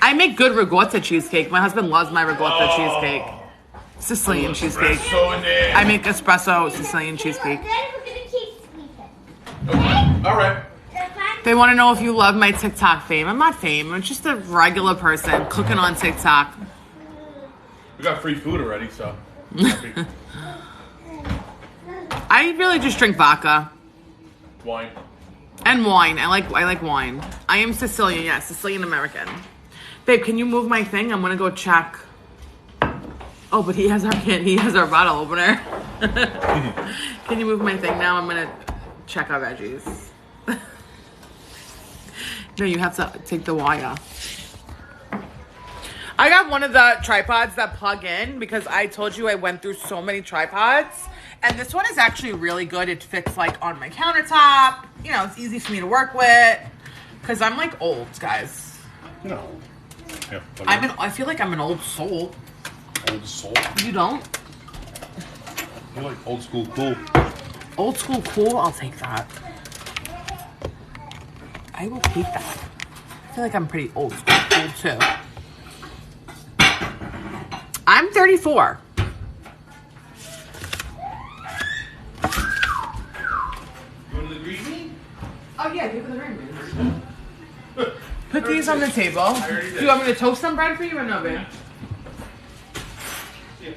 I make good ricotta cheesecake. My husband loves my ricotta cheesecake. Sicilian cheesecake. Espresso in there. I make espresso Sicilian cheesecake. All right. They want to know if you love my TikTok fame. I'm not fame. I'm just a regular person cooking on TikTok. We got free food already, so. I really just drink vodka Wine. and wine. I like wine. I am Sicilian, yes, Sicilian American. Babe, can you move my thing? I'm gonna go check. Oh, but he has our bottle opener. Can you move my thing now? I'm gonna check our veggies. No, you have to take the wire. I got one of the tripods that plug in because I told you I went through so many tripods. And this one is actually really good. It fits like on my countertop. You know, it's easy for me to work with. Because I'm like old, guys. You know. Yeah. I feel like I'm an old soul. Old soul. You don't? You like old school cool. Old school cool? I'll take that. I will take that. I feel like I'm pretty old school cool too. I'm 34. You want the green bean? Oh yeah, give it the green beans. Put these on the table. already did. Do you want me to toast some bread for you or no, babe? Yeah.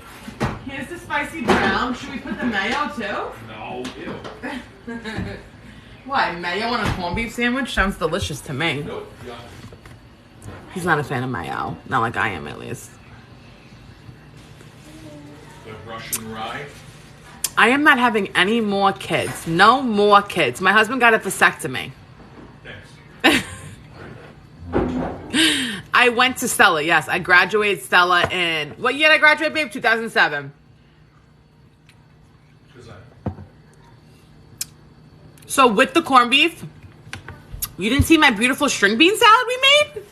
Here's the spicy brown. Should we put the mayo too? No. Ew. Why? Mayo on a corned beef sandwich? Sounds delicious to me. Nope. Yeah. He's not a fan of mayo. Not like I am, at least. The Russian rye. I am not having any more kids. No more kids. My husband got a vasectomy. Thanks. I went to Stella, yes. I graduated Stella in... What year did I graduate, babe? 2007. Who's that? So with the corned beef, you didn't see my beautiful string bean salad we made?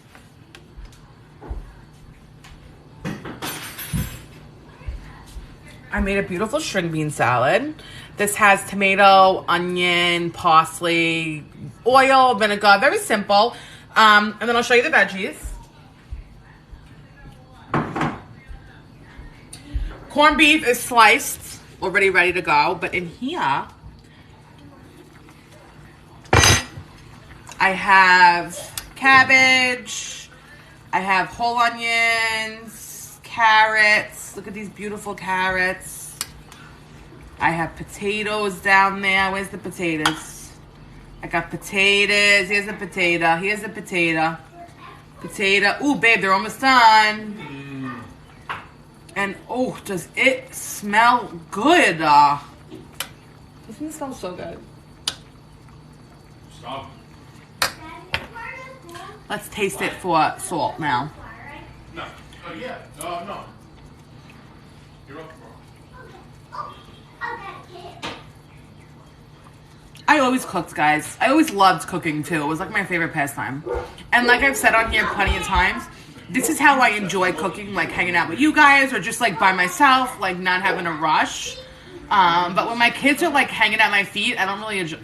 I made a beautiful string bean salad. This has tomato, onion, parsley, oil, vinegar, very simple. And then I'll show you the veggies. Corned beef is sliced, already ready to go. But in here, I have cabbage, I have whole onions, carrots. Look at these beautiful carrots. I have potatoes down there. Where's the potatoes? I got potatoes. Here's a potato. Here's a potato. Potato. Ooh, babe, they're almost done. And, oh, does it smell good? Doesn't it smell so good? Stop. Let's taste it for salt now. No. Oh, yeah. No. You're up for I always cooked, guys. I always loved cooking, too. It was like my favorite pastime. And like I've said on here plenty of times, this is how I enjoy cooking, like hanging out with you guys or just like by myself, like not having a rush. But when my kids are like hanging at my feet, I don't really enjoy,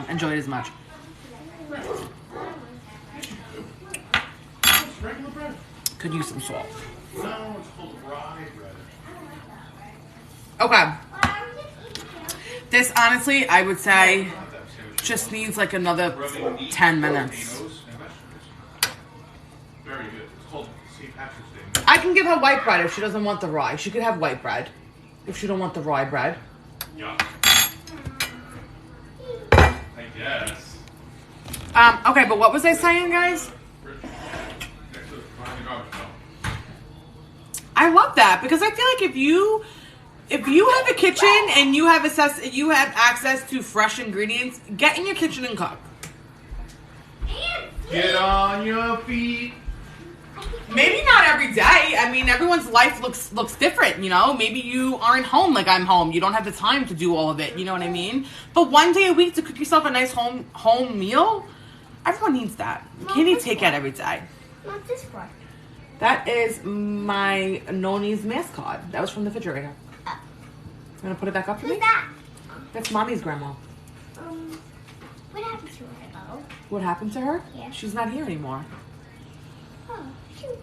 enjoy it as much. regular bread. Could use some salt. No, it's called rye bread. Okay. This, honestly, I would say just needs like another 10 minutes. Very good. It's called St. Patrick's Day. I can give her white bread if she doesn't want the rye. She could have white bread if she don't want the rye bread. Yeah. I guess. Okay, but what was I saying, guys? Next to behind the garbage dump. I love that because I feel like if you have a kitchen and you have access to fresh ingredients, get in your kitchen and cook. Get on your feet. Maybe not every every day. I mean, everyone's life looks different, you know? Maybe you aren't home like I'm home. You don't have the time to do all of it, you know what I mean? But one day a week to cook yourself a nice home meal, everyone needs that. You can't eat takeout every day. What's this for? That is my Noni's mascot. That was from the refrigerator. You want to put it back up for me? Who's that? That's Mommy's grandma. What happened to her, though? What happened to her? Yeah. She's not here anymore. Oh, cute.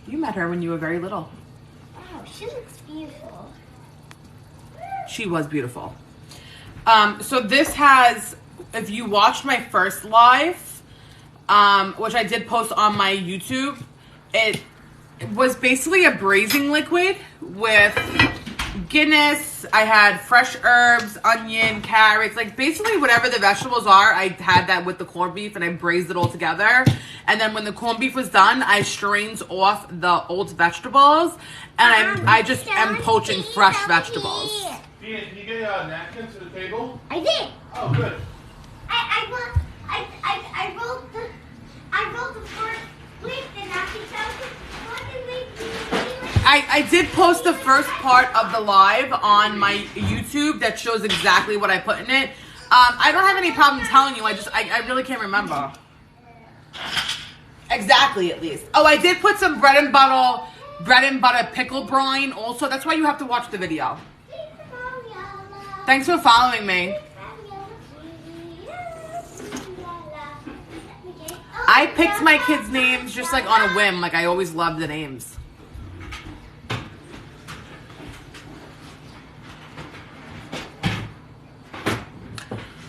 You met her when you were very little. Wow, she looks beautiful. She was beautiful. So this has, if you watched my first live, which I did post on my YouTube, it was basically a braising liquid with Guinness. I had fresh herbs, onion, carrots, like basically whatever the vegetables are. I had that with the corned beef and I braised it all together. And then when the corned beef was done, I strained off the old vegetables and I just am poaching fresh vegetables. Tina, can you get a napkin to the table? I did. Oh, good. I wrote the first week the napkin challenge. I did post the first part of the live on my YouTube that shows exactly what I put in it. I don't have any problem telling you. I really can't remember. Exactly, at least. Oh, I did put some bread and butter pickle brine also. That's why you have to watch the video. Thanks for following me. I picked my kids' names just like on a whim. Like I always love the names.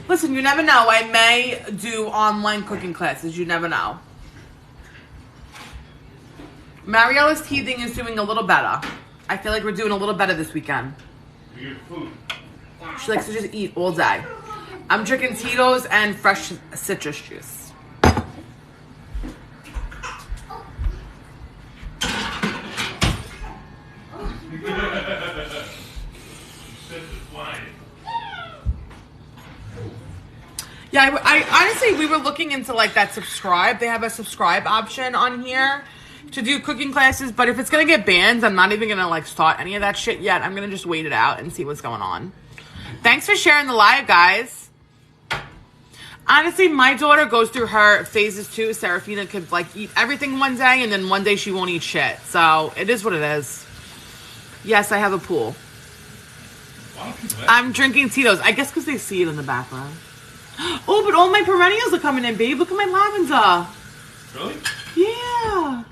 Listen, you never know. I may do online cooking classes. You never know. Mariella's teething is doing a little better. I feel like we're doing a little better this weekend. Your food. She likes to just eat all day. I'm drinking Tito's and fresh citrus juice. Yeah, I honestly, we were looking into like that subscribe. They have a subscribe option on here to do cooking classes, but if it's gonna get banned, I'm not even gonna like start any of that shit yet. I'm gonna just wait it out and see what's going on. Thanks for sharing the live, guys. Honestly, my daughter goes through her phases too. Serafina could like eat everything one day, and then one day she won't eat shit. So it is what it is. Yes, I have a pool. I'm drinking Tito's. I guess because they see it in the background. Oh, but all my perennials are coming in, babe. Look at my lavender. Really? Yeah.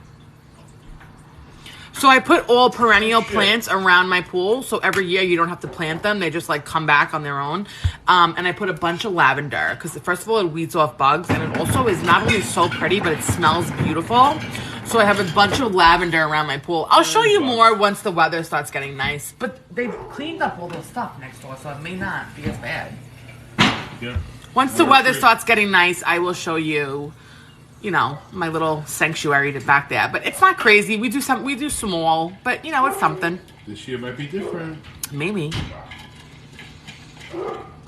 So I put all perennial plants around my pool. So every year you don't have to plant them. They just like come back on their own. And I put a bunch of lavender because first of all, it weeds off bugs. And it also is not only so pretty, but it smells beautiful. So I have a bunch of lavender around my pool. I'll show you more once the weather starts getting nice. But they've cleaned up all the stuff next door, so it may not be as bad. Yeah. Once the weather starts getting nice, I will show you, you know, my little sanctuary to back there. But it's not crazy. We do small, but you know, it's something. This year might be different. Maybe.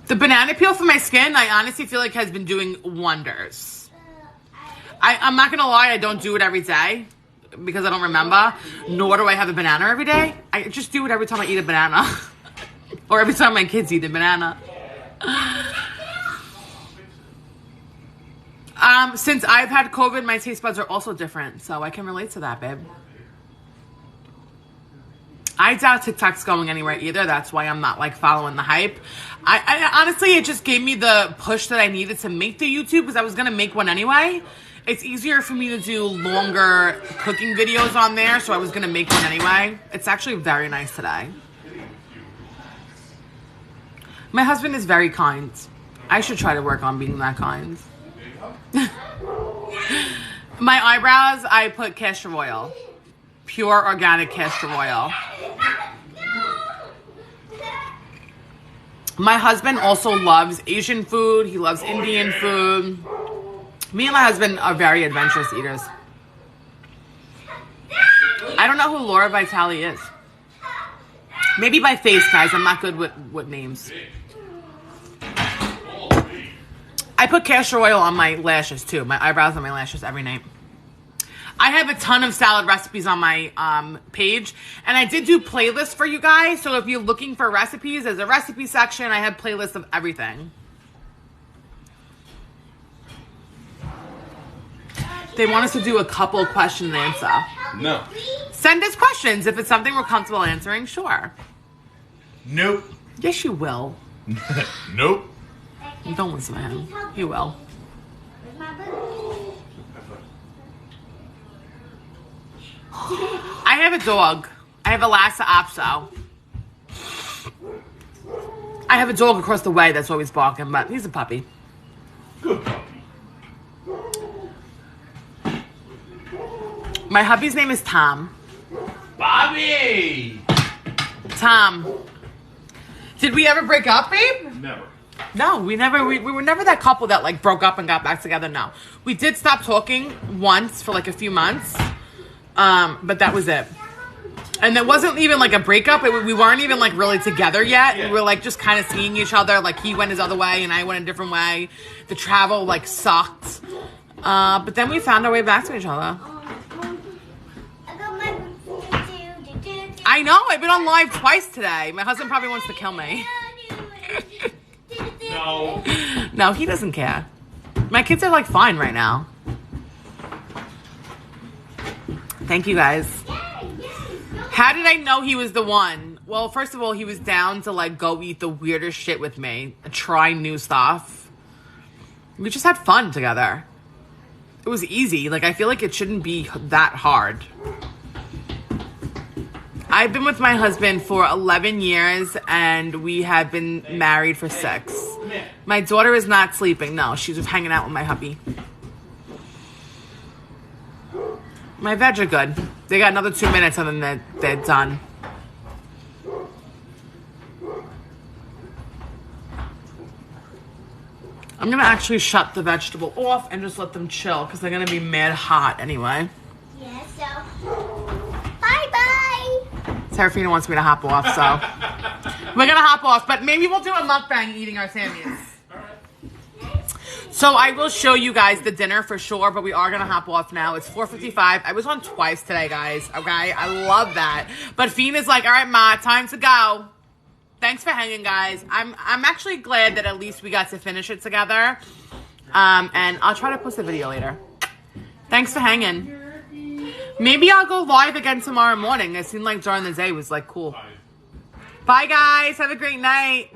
The banana peel for my skin, I honestly feel like has been doing wonders. I'm not gonna lie, I don't do it every day because I don't remember. Nor do I have a banana every day. I just do it every time I eat a banana, or every time my kids eat a banana. Since I've had COVID, my taste buds are also different, so I can relate to that, babe. I doubt TikTok's going anywhere either. That's why I'm not like following the hype. I honestly, it just gave me the push that I needed to make the YouTube because I was gonna make one anyway. It's easier for me to do longer cooking videos on there, so I was gonna make one anyway. It's actually very nice today. My husband is very kind. I should try to work on being that kind. My eyebrows, I put castor oil. Pure organic castor oil. My husband also loves Asian food. He loves Indian food. Me and my husband are very adventurous eaters. I don't know who Laura Vitale is. Maybe by face, guys. I'm not good with names. I put castor oil on my lashes too. My eyebrows and my lashes every night. I have a ton of salad recipes on my page, and I did do playlists for you guys. So if you're looking for recipes, there's a recipe section. I have playlists of everything. They want us to do a couple question and answer. No. Send us questions if it's something we're comfortable answering. Sure. Nope. Yes, you will. Nope. Don't listen to him. He will. Where's my book? I have a dog. I have a Lhasa Apso. I have a dog across the way that's always barking, but he's a puppy. Good puppy. My hubby's name is Tom. Bobby! Tom. Did we ever break up, babe? Never. No, we were never that couple that like broke up and got back together. No. We did stop talking once for like a few months. But that was it. And it wasn't even like a breakup. We weren't even like really together yet. Yeah. We were like just kind of seeing each other. Like he went his other way and I went a different way. The travel like sucked. But then we found our way back to each other. I got my book. I know. I've been on live twice today. My husband probably wants to kill me. No. No, he doesn't care. My kids are like fine right now. Thank you guys. How did I know he was the one? Well, first of all, he was down to like go eat the weirdest shit with me, try new stuff. We just had fun together. It was easy. Like I feel like it shouldn't be that hard. I've been with my husband for 11 years and we have been married for 6. My daughter is not sleeping. No, she's just hanging out with my hubby. My veg are good. They got another 2 minutes and then they're done. I'm going to actually shut the vegetable off and just let them chill because they're going to be mad hot anyway. Yeah, so bye-bye. Serafina wants me to hop off, so we're going to hop off. But maybe we'll do a mukbang eating our Sammys. So I will show you guys the dinner for sure, but we are going to hop off now. It's 4:55. I was on twice today, guys. Okay? I love that. But Fina's like, all right, Ma, time to go. Thanks for hanging, guys. I'm actually glad that at least we got to finish it together. And I'll try to post a video later. Thanks for hanging. Maybe I'll go live again tomorrow morning. It seemed like during the day was like cool. Bye, guys. Have a great night.